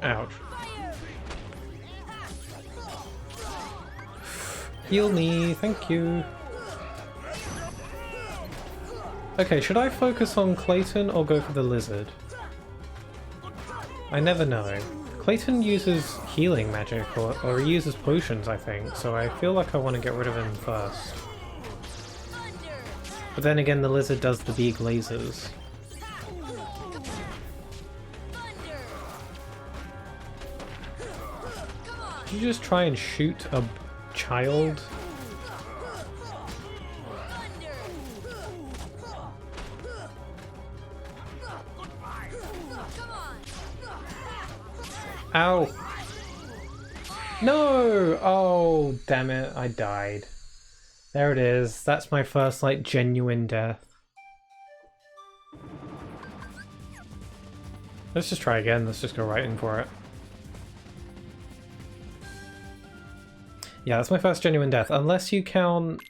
Ouch. Heal me, thank you. Okay, should I focus on Clayton or go for the lizard? I never know. Clayton uses healing magic, or he uses potions, I think, so I feel like I want to get rid of him first. But then again, the lizard does the big lasers. Did you just try and shoot a child? Ow! No! Oh, damn it, I died. There it is. That's my first, like, genuine death. Let's just try again. Let's just go right in for it. Yeah, that's my first genuine death. Unless you count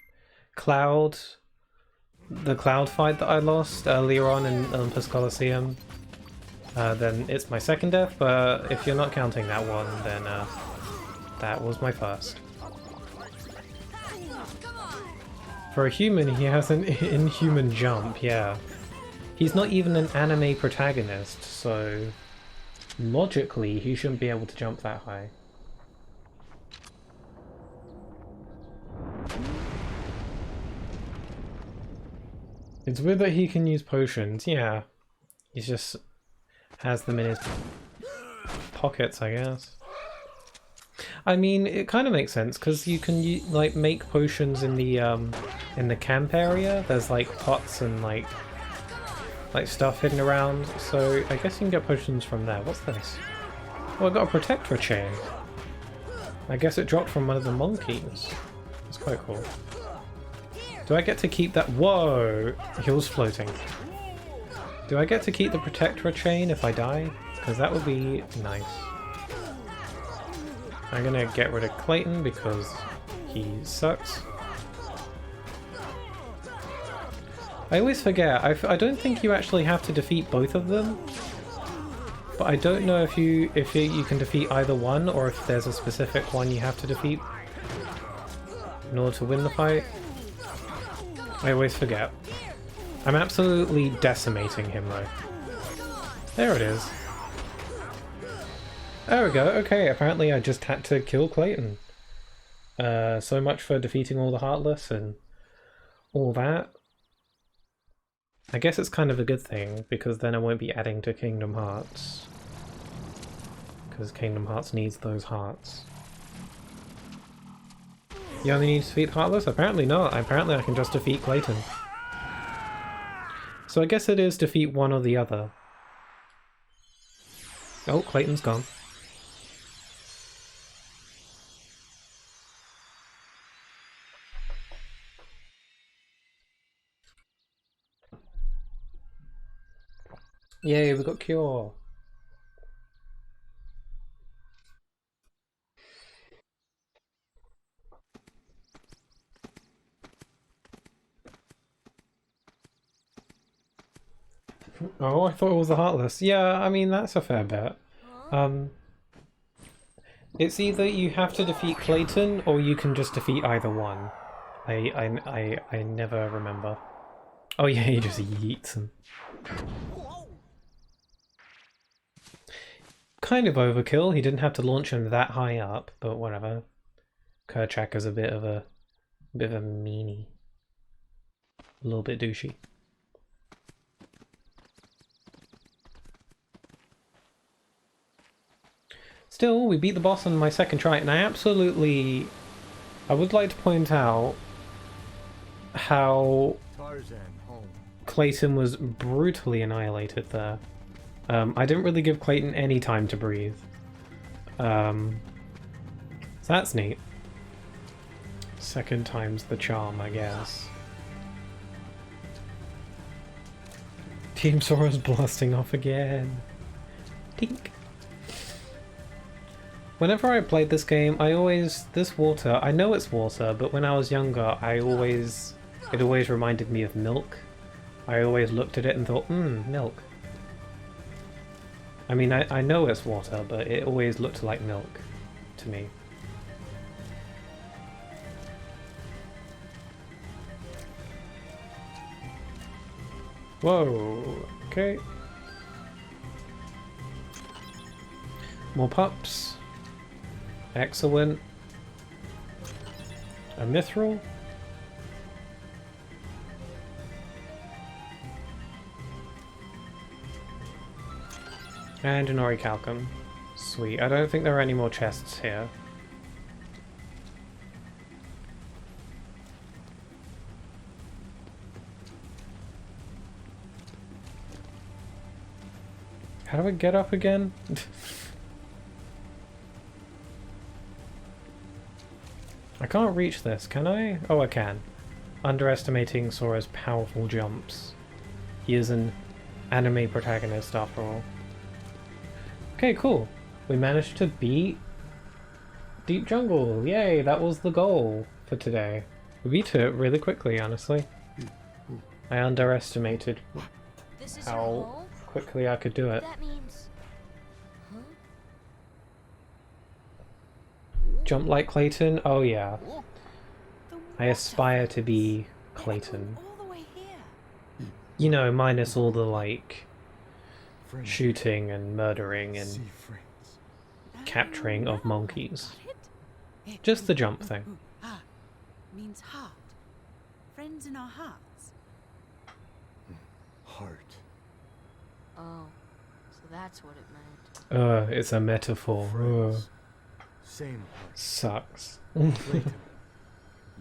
Cloud, the Cloud fight that I lost earlier on in Olympus Coliseum, then it's my second death, but if you're not counting that one, then that was my first. For a human, he has an inhuman jump, yeah. He's not even an anime protagonist, so logically he shouldn't be able to jump that high. It's weird that he can use potions, yeah. He just has them in his pockets, I guess. I mean, it kind of makes sense because you can like make potions in the camp area. There's like pots and like stuff hidden around, so I guess you can get potions from there. What's this? Oh, I got a protector chain. I guess it dropped from one of the monkeys. That's quite cool. Do I get to keep that? Whoa! He was floating. Do I get to keep the protector chain if I die? Because that would be nice. I'm gonna get rid of Clayton because he sucks. I always forget, I don't think you actually have to defeat both of them. But I don't know if you can defeat either one or if there's a specific one you have to defeat in order to win the fight. I always forget. I'm absolutely decimating him though. There it is. There we go, okay, apparently I just had to kill Clayton. So much for defeating all the Heartless and all that. I guess it's kind of a good thing, because then I won't be adding to Kingdom Hearts. Because Kingdom Hearts needs those hearts. You only need to defeat Heartless? Apparently not, apparently I can just defeat Clayton. So I guess it is defeat one or the other. Oh, Clayton's gone. Yay, we got Cure! Oh, I thought it was the Heartless. Yeah, I mean, that's a fair bet. It's either you have to defeat Clayton, or you can just defeat either one. I never remember. Oh yeah, he just yeets him. Kind of overkill. He didn't have to launch him that high up, but whatever. Kerchak is a bit of a meanie. A little bit douchey. Still, we beat the boss on my second try, and I would like to point out how Tarzan home. Clayton was brutally annihilated there. I didn't really give Clayton any time to breathe. So that's neat. Second time's the charm, I guess. Team Sora's blasting off again. Tink. Whenever I played this game, this water, I know it's water, but when I was younger, it always reminded me of milk. I always looked at it and thought, milk. I mean, I know it's water, but it always looked like milk to me. Whoa, okay. More pups. Excellent. A mithril. And an orichalcum. Sweet. I don't think there are any more chests here. How do I get up again? I can't reach this, can I? Oh, I can. Underestimating Sora's powerful jumps. He is an anime protagonist after all. Okay, cool. We managed to beat Deep Jungle. Yay, that was the goal for today. We beat it really quickly, honestly. I underestimated This is your how home? quickly I could do it. That means... Huh? Jump like Clayton? Oh yeah. I aspire to be Clayton. All the way here. You know, minus all the, like, Friends. shooting and murdering and See friends. capturing of monkeys. Got it? Just the jump thing. Ah, means heart. Friends in our hearts. Heart. Oh, so that's what it meant. It's a metaphor. Friends. Same heart. Sucks. Clayton.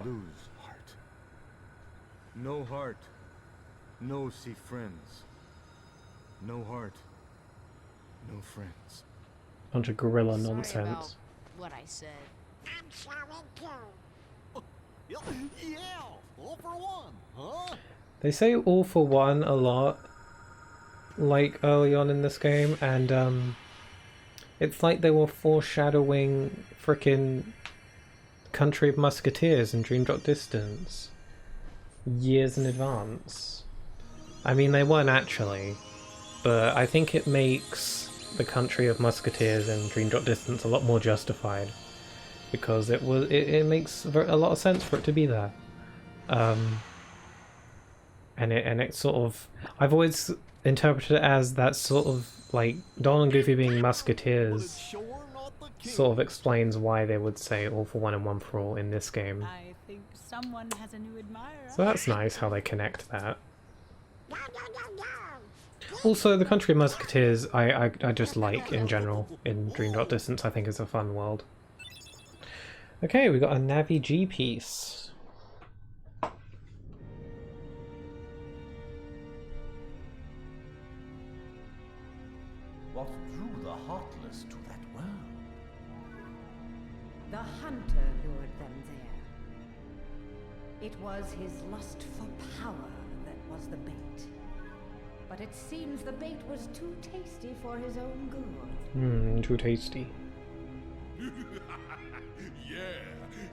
Lose heart. No heart. No see friends. No heart. No friends. Bunch of gorilla Sorry nonsense. about what I said. I'm sorry too. Yeah, all for one, huh? They say all for one a lot, like early on in this game, and it's like they were foreshadowing frickin' Country of Musketeers and Dream Drop Distance years in advance. I mean, they weren't actually, but I think it makes the Country of Musketeers and Dream Drop Distance a lot more justified, because it makes a lot of sense for it to be there. And it sort of, I've always interpreted it as that sort of, like, Donald and Goofy being musketeers sort of explains why they would say all for one and one for all in this game. I think someone has a new admirer. So that's nice how they connect that. No, no, no, no. Also, the Country of Musketeers I just like in general in Dream Drop Distance. I think it's a fun world. Okay, we got a Navi G piece. What drew the heartless to that world? The hunter lured them there. It was his lust for power that was the bait. But it seems the bait was too tasty for his own good. Too tasty. Yeah,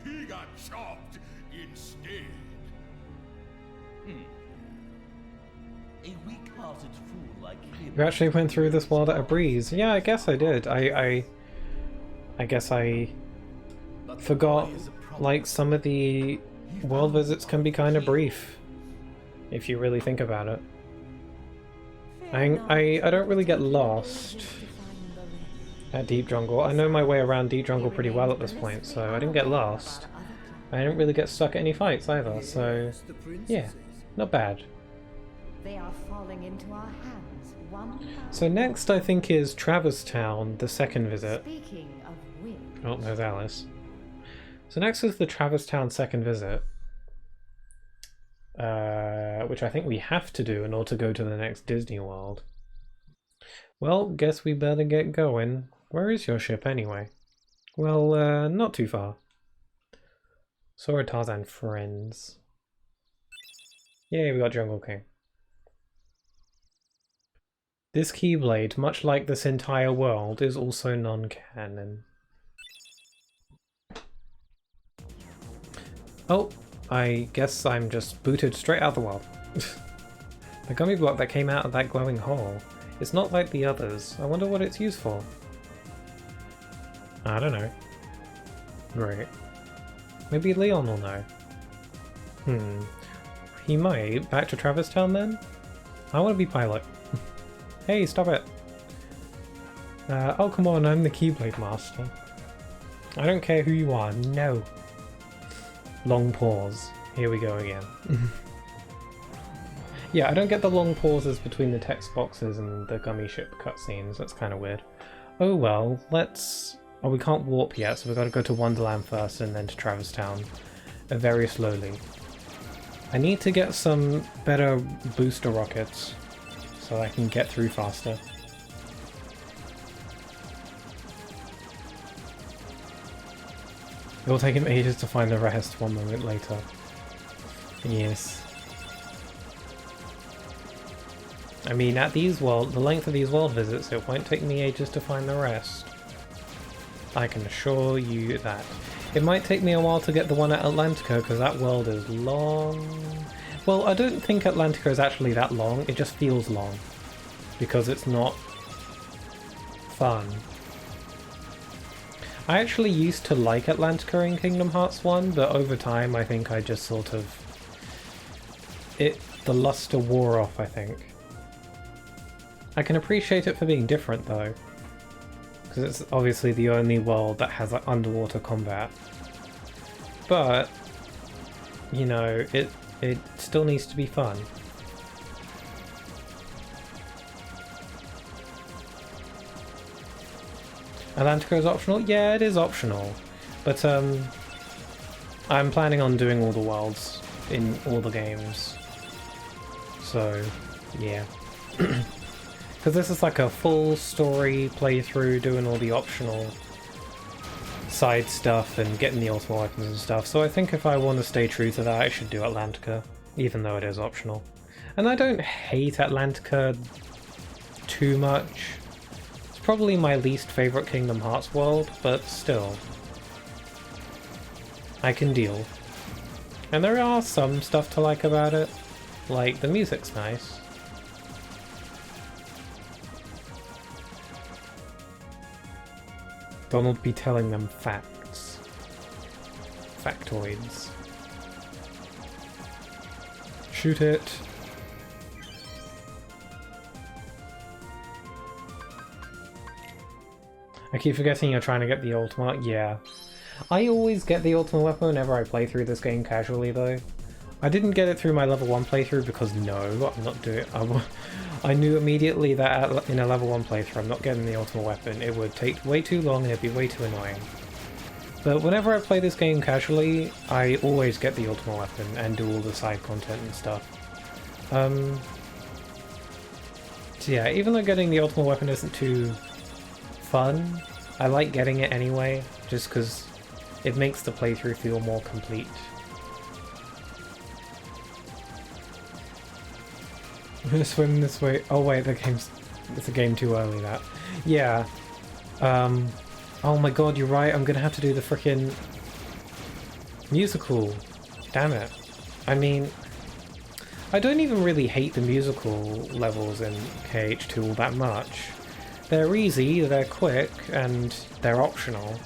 he got chopped instead. A weak-hearted fool like him. You actually went through this world at a breeze. Yeah, I guess I did. I guess I forgot, like, some of the world visits can be kind of brief, if you really think about it. I don't really get lost at Deep Jungle. I know my way around Deep Jungle pretty well at this point, so I didn't get lost. I didn't really get stuck at any fights either, so yeah, not bad. They are falling into our hands one by So next I think is Traverse Town, the second visit. Speaking of which, Oh, there's Alice. So next is the Traverse Town second visit, which I think we have to do in order to go to the next Disney World. Well, guess we better get going. Where is your ship anyway? Well, not too far. Sora, Tarzan, friends. Yay, we got Jungle King. This Keyblade, much like this entire world, is also non-canon. Oh, I guess I'm just booted straight out of the world. The gummy block that came out of that glowing hole. It's not like the others. I wonder what it's used for. I don't know. Right. Maybe Leon will know. He might. Back to Traverse Town then? I want to be pilot. Hey, stop it! Oh come on, I'm the Keyblade Master. I don't care who you are, no! Long pause. Here we go again. Yeah, I don't get the long pauses between the text boxes and the gummy ship cutscenes, that's kind of weird. Oh well, let's... Oh, we can't warp yet, so we've got to go to Wonderland first and then to Traverse Town. Very slowly. I need to get some better booster rockets so I can get through faster. It will take him ages to find the rest 1 moment later. Yes. I mean, at the length of these world visits, it won't take me ages to find the rest. I can assure you that. It might take me a while to get the one at Atlantica, because that world is long. Well, I don't think Atlantica is actually that long, it just feels long. Because it's not fun. I actually used to like Atlantica in Kingdom Hearts 1, but over time I think I just sort of... the luster wore off, I think. I can appreciate it for being different though. Because it's obviously the only world that has like underwater combat. But, you know, it still needs to be fun. Atlantica is optional? Yeah, it is optional. But I'm planning on doing all the worlds in all the games. So, yeah. Because this is like a full story playthrough, doing all the optional side stuff and getting the ultimate weapons and stuff. So I think if I want to stay true to that, I should do Atlantica, even though it is optional. And I don't hate Atlantica too much. It's probably my least favourite Kingdom Hearts world, but still. I can deal. And there are some stuff to like about it, like the music's nice. Donald be telling them facts. Factoids. Shoot it. I keep forgetting you're trying to get the ultimate. Yeah. I always get the ultimate weapon whenever I play through this game casually though. I didn't get it through my level 1 playthrough because no, I'm not doing it. I knew immediately that in a level 1 playthrough I'm not getting the ultimate weapon. It would take way too long and it'd be way too annoying. But whenever I play this game casually, I always get the ultimate weapon and do all the side content and stuff. So yeah, even though getting the ultimate weapon isn't too fun, I like getting it anyway, just because it makes the playthrough feel more complete. I'm gonna swim this way. Oh wait, it's a game too early, that. Yeah. Oh my god, you're right, I'm gonna have to do the frickin' musical. Damn it. I mean, I don't even really hate the musical levels in KH2 all that much. They're easy, they're quick, and they're optional.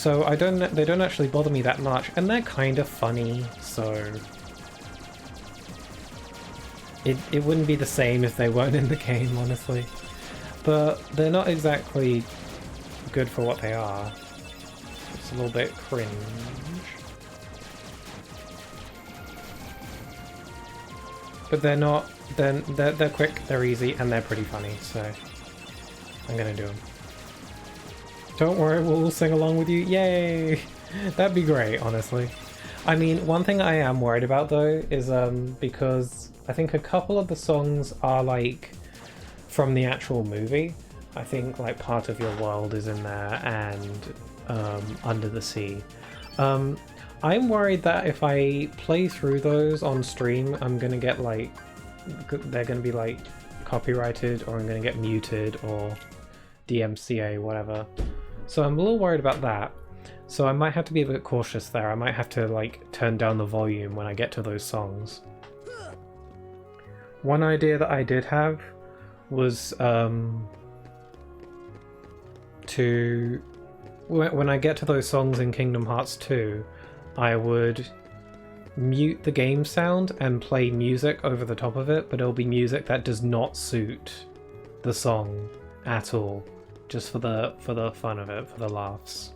So they don't actually bother me that much, and they're kind of funny, so it wouldn't be the same if they weren't in the game, honestly. But they're not exactly good for what they are. It's a little bit cringe. But they're not, they're quick, they're easy, and they're pretty funny, so I'm gonna do them. Don't worry, we'll all sing along with you. Yay! That'd be great, honestly. I mean, one thing I am worried about though is because I think a couple of the songs are like from the actual movie. I think like Part of Your World is in there and Under the Sea. I'm worried that if I play through those on stream, I'm gonna get like, they're gonna be like copyrighted, or I'm gonna get muted or DMCA, whatever. So I'm a little worried about that. So I might have to be a bit cautious there. I might have to like turn down the volume when I get to those songs. One idea that I did have was to, when I get to those songs in Kingdom Hearts 2, I would mute the game sound and play music over the top of it, but it'll be music that does not suit the song at all, just for the fun of it, for the laughs.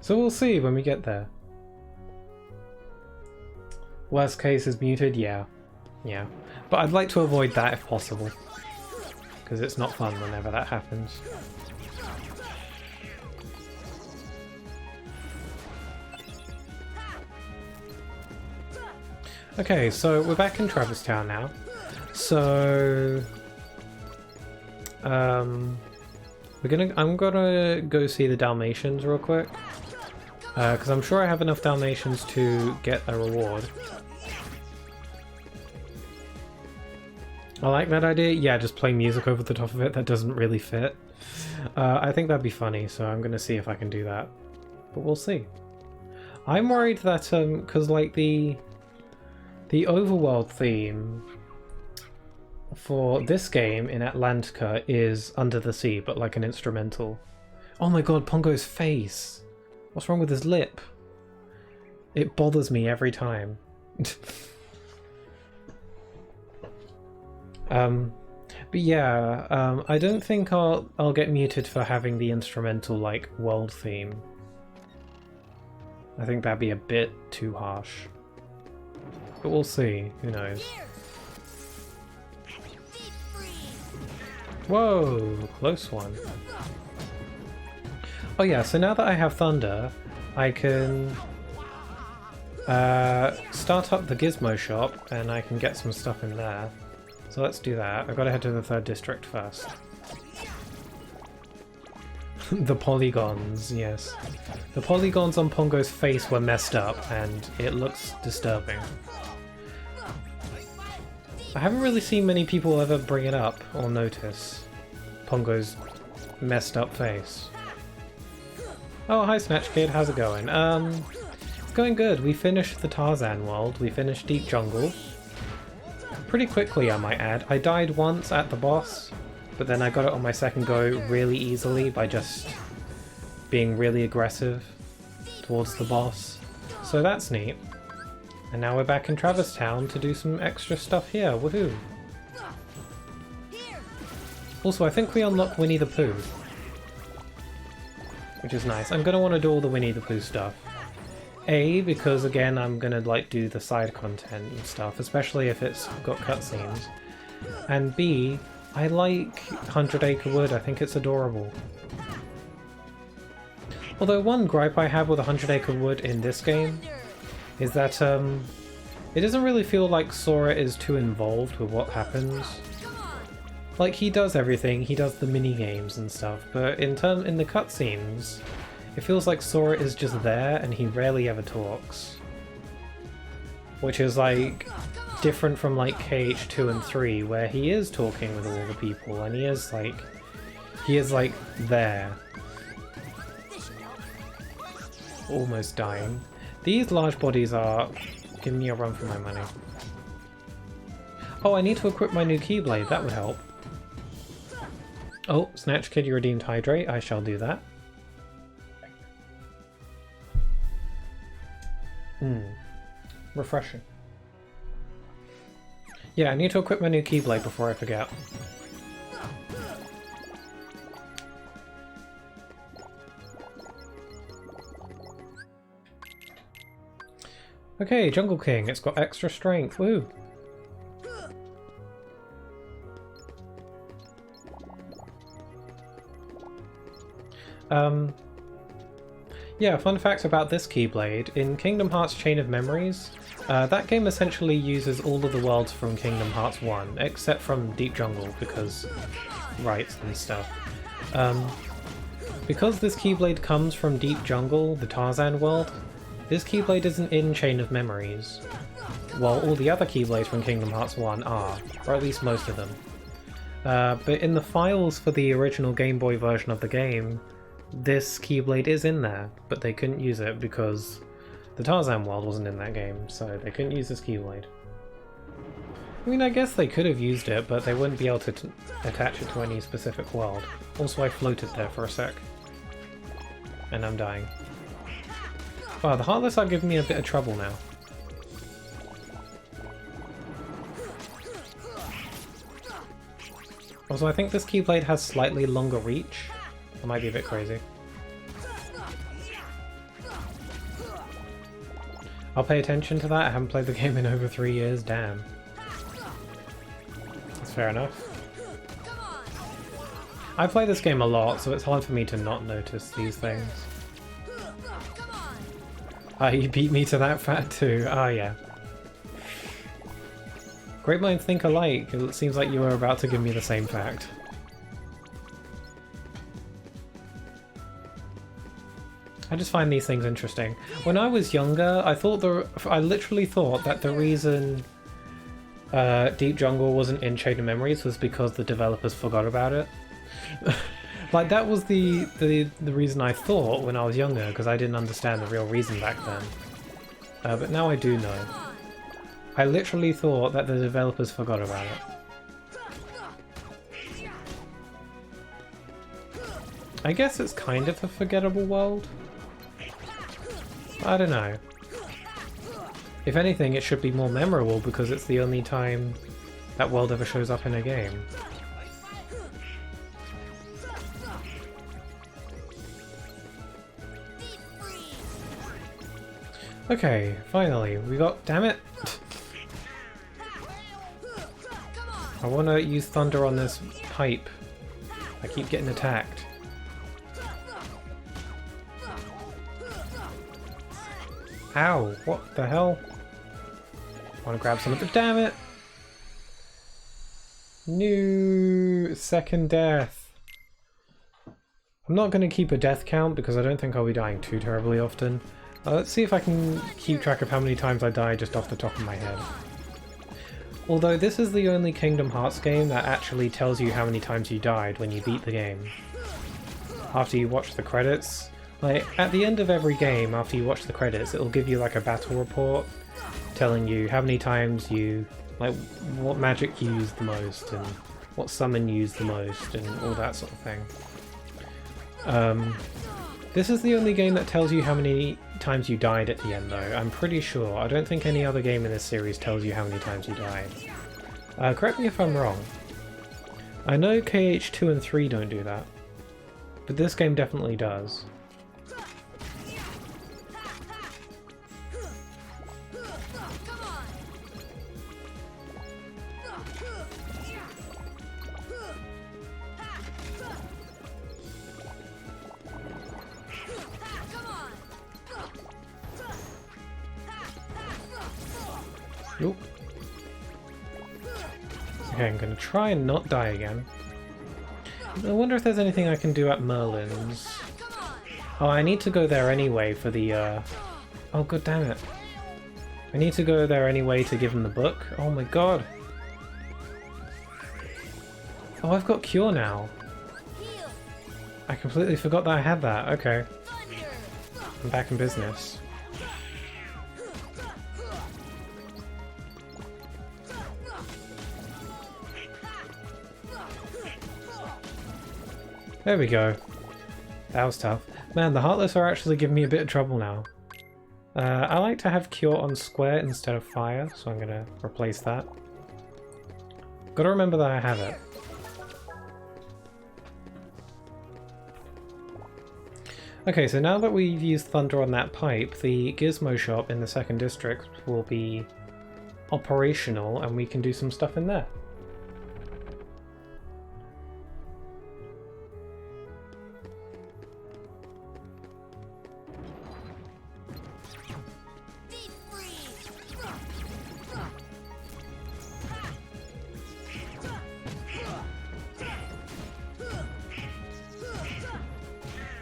So we'll see when we get there. Worst case is muted, yeah. But I'd like to avoid that if possible, because it's not fun whenever that happens. Okay, so we're back in Travis Town now. So I'm gonna go see the Dalmatians real quick, because I'm sure I have enough Dalmatians to get a reward. I like that idea. Yeah, just play music over the top of it that doesn't really fit. I think that'd be funny, so I'm gonna see if I can do that. But we'll see. I'm worried that because like the overworld theme for this game in Atlantica is Under the Sea, but like an instrumental. Oh my god, Pongo's face! What's wrong with his lip? It bothers me every time. But yeah, I don't think I'll get muted for having the instrumental like world theme. I think that'd be a bit too harsh. But we'll see, who knows. Whoa, close one. Oh yeah, so now that I have Thunder, I can start up the Gizmo shop and I can get some stuff in there. So let's do that. I've got to head to the 3rd district first. The polygons, yes. The polygons on Pongo's face were messed up and it looks disturbing. I haven't really seen many people ever bring it up or notice Pongo's messed up face. Oh, hi Snatch Kid, how's it going? It's going good. We finished the Tarzan world, we finished Deep Jungle. Pretty quickly, I might add. I died once at the boss, but then I got it on my second go really easily by just being really aggressive towards the boss. So that's neat. And now we're back in Travis Town to do some extra stuff here, woohoo! Also, I think we unlocked Winnie the Pooh, which is nice. I'm gonna want to do all the Winnie the Pooh stuff. A, because again, I'm gonna like do the side content and stuff, especially if it's got cutscenes. And B, I like 100 Acre Wood, I think it's adorable. Although one gripe I have with 100 Acre Wood in this game is that it doesn't really feel like Sora is too involved with what happens. Like, he does everything, he does the mini games and stuff, but in the cutscenes, it feels like Sora is just there and he rarely ever talks. Which is like different from like KH2 and 3, where he is talking with all the people and he is like there. Almost dying. These large bodies are giving me a run for my money. Oh, I need to equip my new Keyblade, that would help. Oh, Snatch Kid, you redeemed Hydrate, I shall do that. Refreshing. Yeah, I need to equip my new Keyblade before I forget. Okay, Jungle King, it's got extra strength, woo! Yeah, fun fact about this Keyblade. In Kingdom Hearts Chain of Memories, that game essentially uses all of the worlds from Kingdom Hearts 1, except from Deep Jungle, because rights and stuff. Because this Keyblade comes from Deep Jungle, the Tarzan world, this Keyblade isn't in Chain of Memories, while all the other Keyblades from Kingdom Hearts 1 are, or at least most of them. But in the files for the original Game Boy version of the game, this Keyblade is in there, but they couldn't use it because the Tarzan world wasn't in that game, so they couldn't use this Keyblade. I mean, I guess they could have used it, but they wouldn't be able to attach it to any specific world. Also, I floated there for a sec. And I'm dying. Wow, the Heartless are giving me a bit of trouble now. Also, I think this Keyblade has slightly longer reach. I might be a bit crazy. I'll pay attention to that. I haven't played the game in over 3 years. Damn. That's fair enough. I play this game a lot, so it's hard for me to not notice these things. You beat me to that fact too. Oh yeah. Great minds think alike. It seems like you were about to give me the same fact. I just find these things interesting. When I was younger, I literally thought that the reason Deep Jungle wasn't in Chain of Memories was because the developers forgot about it. Like, that was the reason I thought when I was younger, because I didn't understand the real reason back then. But now I do know. I literally thought that the developers forgot about it. I guess it's kind of a forgettable world. I don't know. If anything, it should be more memorable because it's the only time that world ever shows up in a game. Okay, finally, we got... Damn it! I want to use thunder on this pipe. I keep getting attacked. Ow! What the hell? I want to grab some of the... Damn it! New second death. I'm not going to keep a death count because I don't think I'll be dying too terribly often. Let's see if I can keep track of how many times I die just off the top of my head. Although this is the only Kingdom Hearts game that actually tells you how many times you died when you beat the game. After you watch the credits, like at the end of every game after you watch the credits, it'll give you like a battle report telling you how many times you, like what magic you used the most and what summon you used the most and all that sort of thing. This is the only game that tells you how many times you died at the end though, I'm pretty sure. I don't think any other game in this series tells you how many times you died. Correct me if I'm wrong. I know KH2 and 3 don't do that, but this game definitely does. Nope. Okay, I'm gonna try and not die again. I wonder if there's anything I can do at Merlin's. Oh, I need to go there anyway for the, Oh, god damn it. I need to go there anyway to give him the book. Oh my god. Oh, I've got Cure now. I completely forgot that I had that. Okay. I'm back in business. There we go. That was tough. Man, the Heartless are actually giving me a bit of trouble now. I like to have cure on square instead of fire, so I'm gonna replace that. Gotta remember that I have it. Okay, so now that we've used thunder on that pipe, the gizmo shop in the second district will be operational and we can do some stuff in there.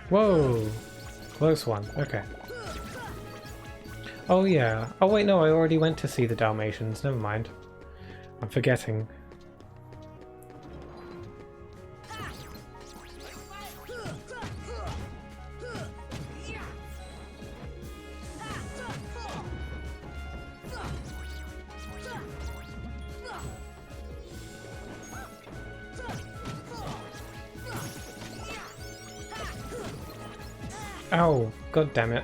Whoa! Close one, okay. Oh yeah. Oh wait, no, I already went to see the Dalmatians, never mind. I'm forgetting. Ow, god damn it.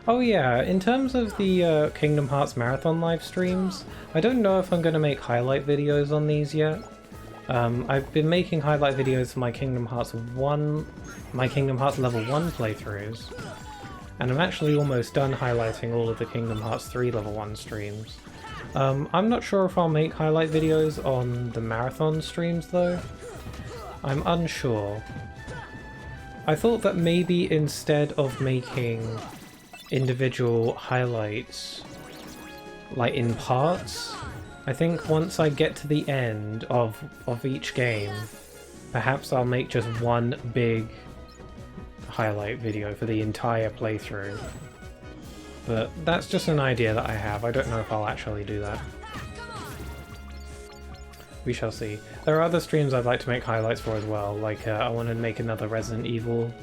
Oh yeah, in terms of the Kingdom Hearts Marathon live streams, I don't know if I'm going to make highlight videos on these yet. I've been making highlight videos for my Kingdom Hearts Level 1 playthroughs, and I'm actually almost done highlighting all of the Kingdom Hearts 3 Level 1 streams. I'm not sure if I'll make highlight videos on the Marathon streams though. I'm unsure. I thought that maybe instead of making individual highlights like in parts, I think once I get to the end of each game, perhaps I'll make just one big highlight video for the entire playthrough. But that's just an idea that I have. I don't know if I'll actually do that. We shall see. There are other streams I'd like to make highlights for as well, like I want to make another Resident Evil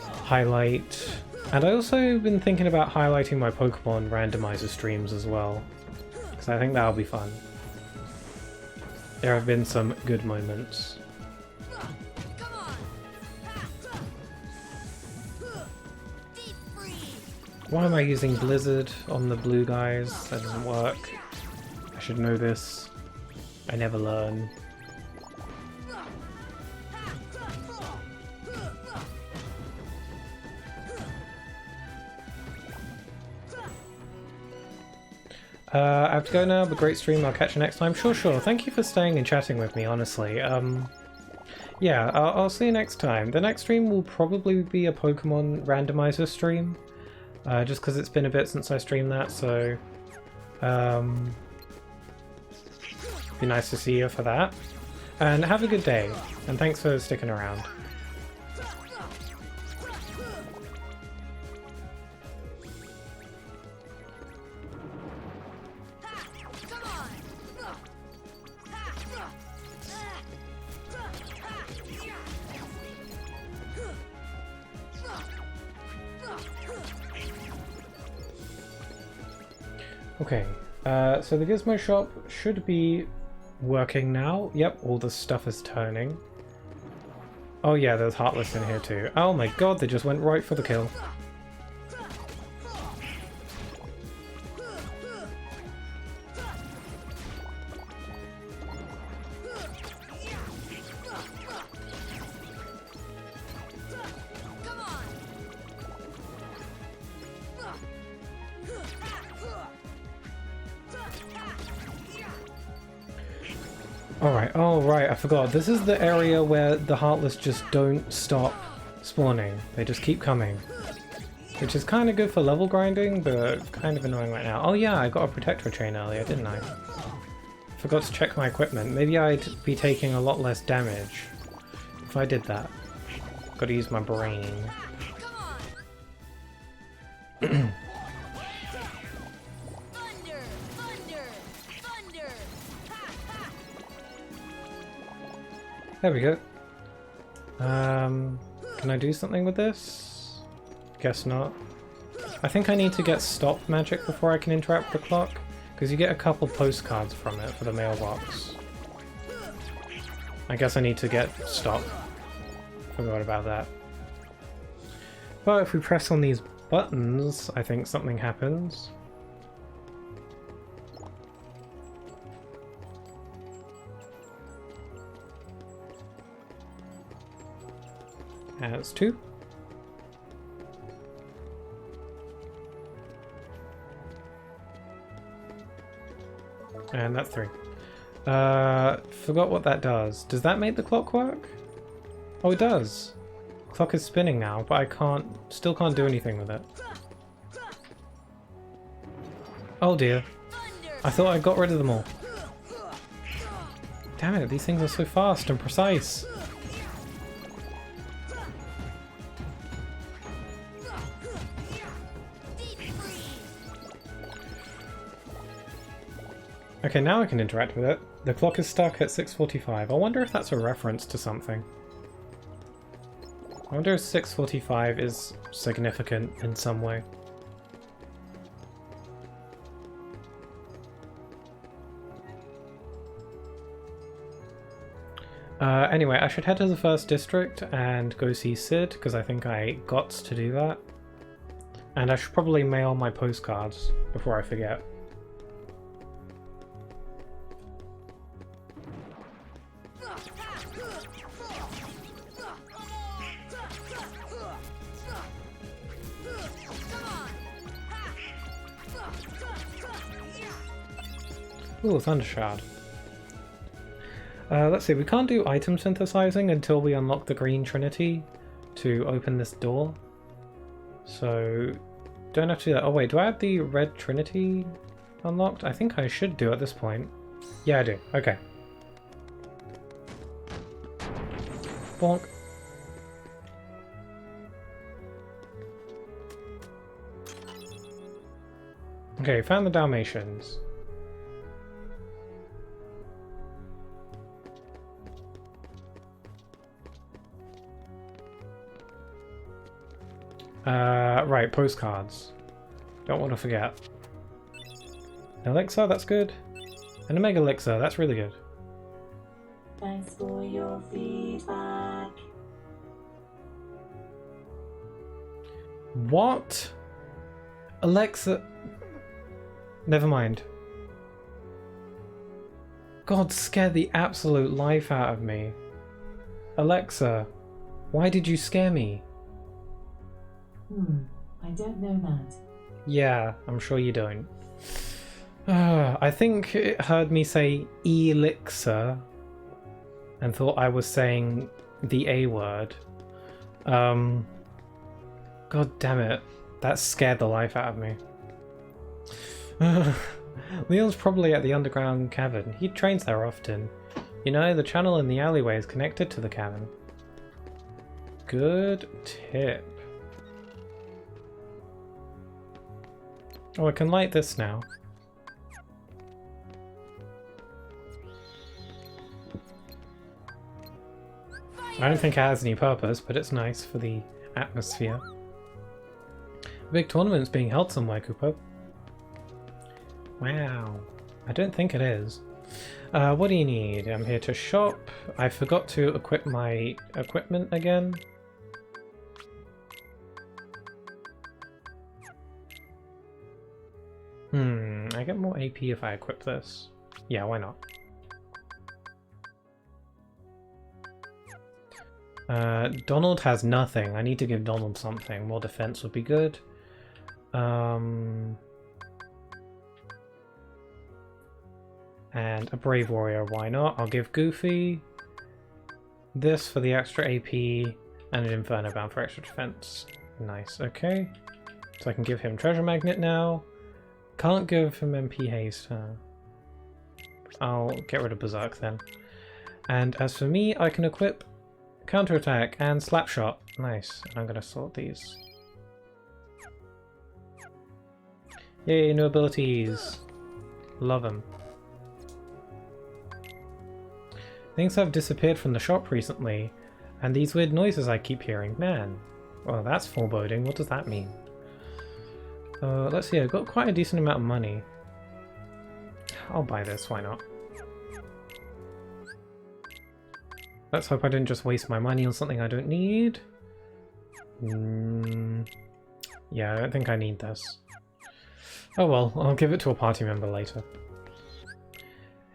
highlight. And I also been thinking about highlighting my Pokemon randomizer streams as well, because I think that'll be fun. There have been some good moments. Why am I using Blizzard on the blue guys? That doesn't work. I should know this. I never learn. I have to go now, but great stream, I'll catch you next time. Sure. Thank you for staying and chatting with me, honestly. Yeah, I'll see you next time. The next stream will probably be a Pokemon randomizer stream, just because it's been a bit since I streamed that, so be nice to see you for that. And have a good day, and thanks for sticking around. Okay, so the Gizmo shop should be working now. Yep, all the stuff is turning. Oh yeah, there's Heartless in here too. Oh my god, they just went right for the kill. Alright, I forgot. This is the area where the Heartless just don't stop spawning. They just keep coming. Which is kind of good for level grinding, but kind of annoying right now. Oh yeah, I got a Protector chain earlier, didn't I? Forgot to check my equipment. Maybe I'd be taking a lot less damage if I did that. Gotta use my brain. There we go. Can I do something with this? Guess not. I think I need to get stop magic before I can interact with the clock, because you get a couple postcards from it for the mailbox. I guess I need to get stop. Forgot about that. But if we press on these buttons, I think something happens. And it's 2. And that's 3. Forgot what that does. Does that make the clock work? Oh, it does. Clock is spinning now, but I still can't do anything with it. Oh dear. I thought I got rid of them all. Damn it, these things are so fast and precise. Okay, now I can interact with it. The clock is stuck at 6:45. I wonder if that's a reference to something. I wonder if 6:45 is significant in some way. Anyway, I should head to the first district and go see Sid, because I think I got to do that. And I should probably mail my postcards before I forget. Ooh, Thunder Shard. Let's see, we can't do item synthesizing until we unlock the Green Trinity to open this door. So, don't have to do that. Oh wait, do I have the Red Trinity unlocked? I think I should do at this point. Yeah, I do. Okay. Bonk. Okay, found the Dalmatians. Right, postcards. Don't want to forget. Elixir, that's good. And a Mega Elixir, that's really good. Thanks for your feedback. What? Alexa... Never mind. God, scared the absolute life out of me. Alexa, why did you scare me? I don't know that. Yeah, I'm sure you don't. I think it heard me say elixir and thought I was saying the A word. God damn it. That scared the life out of me. Leon's probably at the underground cavern. He trains there often. You know, the channel in the alleyway is connected to the cavern. Good tip. Oh, I can light this now. I don't think it has any purpose, but it's nice for the atmosphere. A big tournament's being held somewhere, Kupo. Wow. I don't think it is. What do you need? I'm here to shop. I forgot to equip my equipment again. I get more AP if I equip this. Yeah, why not? Donald has nothing. I need to give Donald something. More defense would be good. And a Brave Warrior, why not? I'll give Goofy this for the extra AP and an Inferno Bound for extra defense. Nice, okay. So I can give him Treasure Magnet now. Can't give him MP Haste. I'll get rid of Berserk then. And as for me, I can equip Counterattack and Slapshot. Nice. And I'm going to sort these. Yay, new abilities. Love them. Things have disappeared from the shop recently, and these weird noises I keep hearing. Man, well, that's foreboding. What does that mean? Let's see, I've got quite a decent amount of money. I'll buy this, why not? Let's hope I didn't just waste my money on something I don't need. Yeah, I don't think I need this. Oh well, I'll give it to a party member later.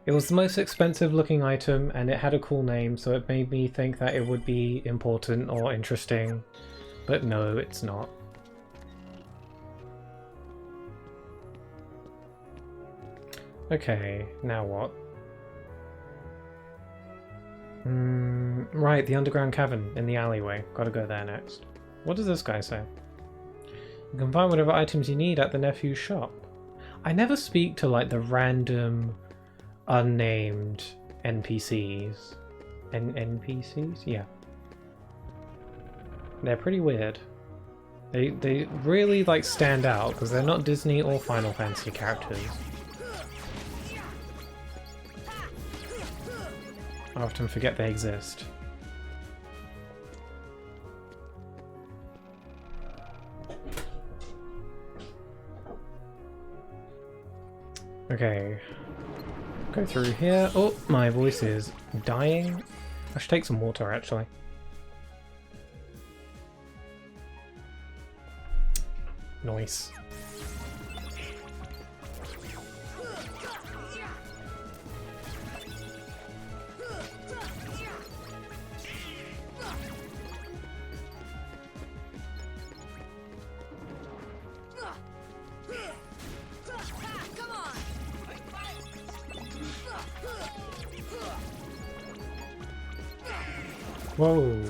It was the most expensive looking item and it had a cool name, so it made me think that it would be important or interesting. But no, it's not. Okay, now what? Right, the underground cavern in the alleyway. Gotta go there next. What does this guy say? You can find whatever items you need at the nephew's shop. I never speak to like the random unnamed NPCs. NPCs? Yeah. They're pretty weird. They really like stand out because they're not Disney or Final Fantasy characters. I often forget they exist. Okay. Go through here. Oh, my voice is dying. I should take some water actually. Nice. Whoa.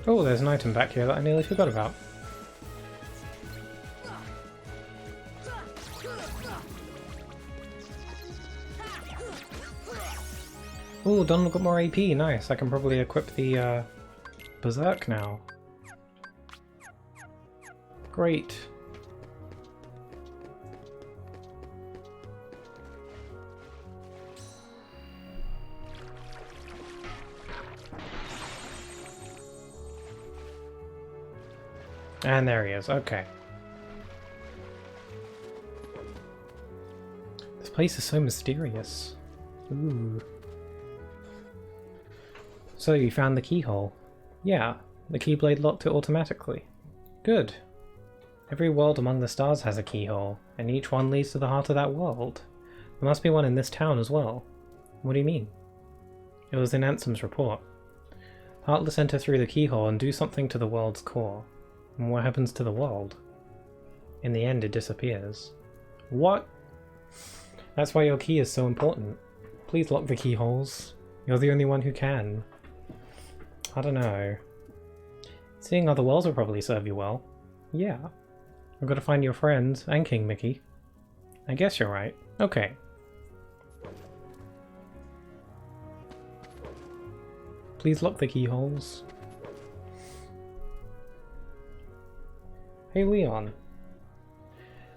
Oh, there's an item back here that I nearly forgot about. Oh, Donald got more AP, nice. I can probably equip the Berserk now. Great. And there he is, okay. This place is so mysterious. Ooh. So you found the keyhole? Yeah, the Keyblade locked it automatically. Good. Every world among the stars has a keyhole, and each one leads to the heart of that world. There must be one in this town as well. What do you mean? It was in Ansem's report. Heartless enter through the keyhole and do something to the world's core. And what happens to the world? In the end, it disappears. What? That's why your key is so important. Please lock the keyholes. You're the only one who can. I don't know. Seeing other worlds will probably serve you well. Yeah. I've got to find your friends and King Mickey. I guess you're right. Okay. Please lock the keyholes. Hey Leon.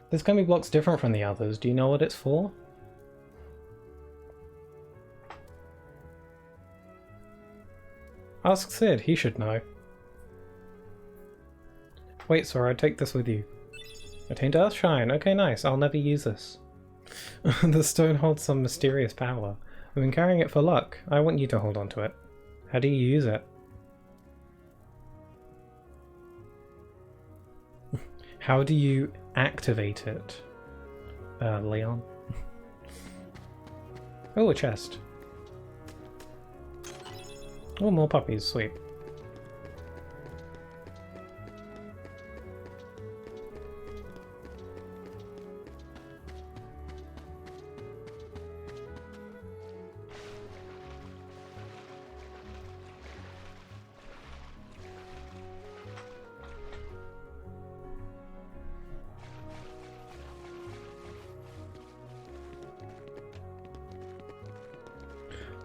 This gummy block's different from the others. Do you know what it's for? Ask Sid, he should know. Wait, Sora, take this with you. Attained Earthshine. Okay, nice. I'll never use this. The stone holds some mysterious power. I've been carrying it for luck. I want you to hold on to it. How do you use it? How do you activate it, Leon? Oh, a chest. Oh, more puppies, sweet.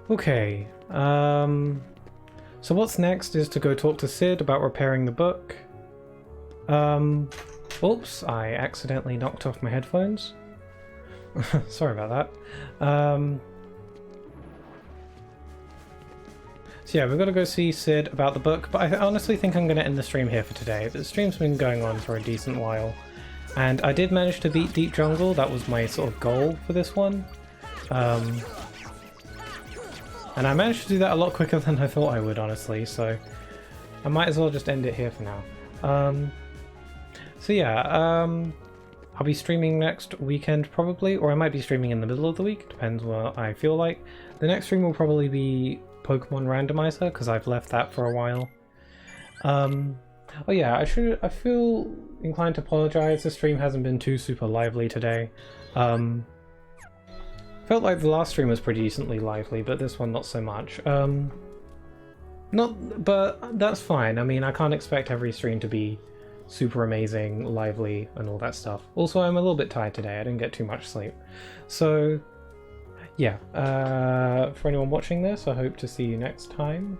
Okay, so what's next is to go talk to Sid about repairing the book. Oops, I accidentally knocked off my headphones. Sorry about that. So yeah, we've got to go see Sid about the book, but I honestly think I'm going to end the stream here for today. The stream's been going on for a decent while, and I did manage to beat Deep Jungle. That was my sort of goal for this one. And I managed to do that a lot quicker than I thought I would, honestly, so I might as well just end it here for now. So yeah, I'll be streaming next weekend probably, or I might be streaming in the middle of the week, depends what I feel like. The next stream will probably be Pokemon Randomizer, because I've left that for a while. Oh yeah, I feel inclined to apologize, the stream hasn't been too super lively today. Felt like the last stream was pretty decently lively, but this one not so much. But that's fine. I mean, I can't expect every stream to be super amazing, lively, and all that stuff. Also, I'm a little bit tired today. I didn't get too much sleep. So, yeah. For anyone watching this, I hope to see you next time.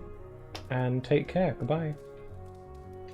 And take care. Goodbye.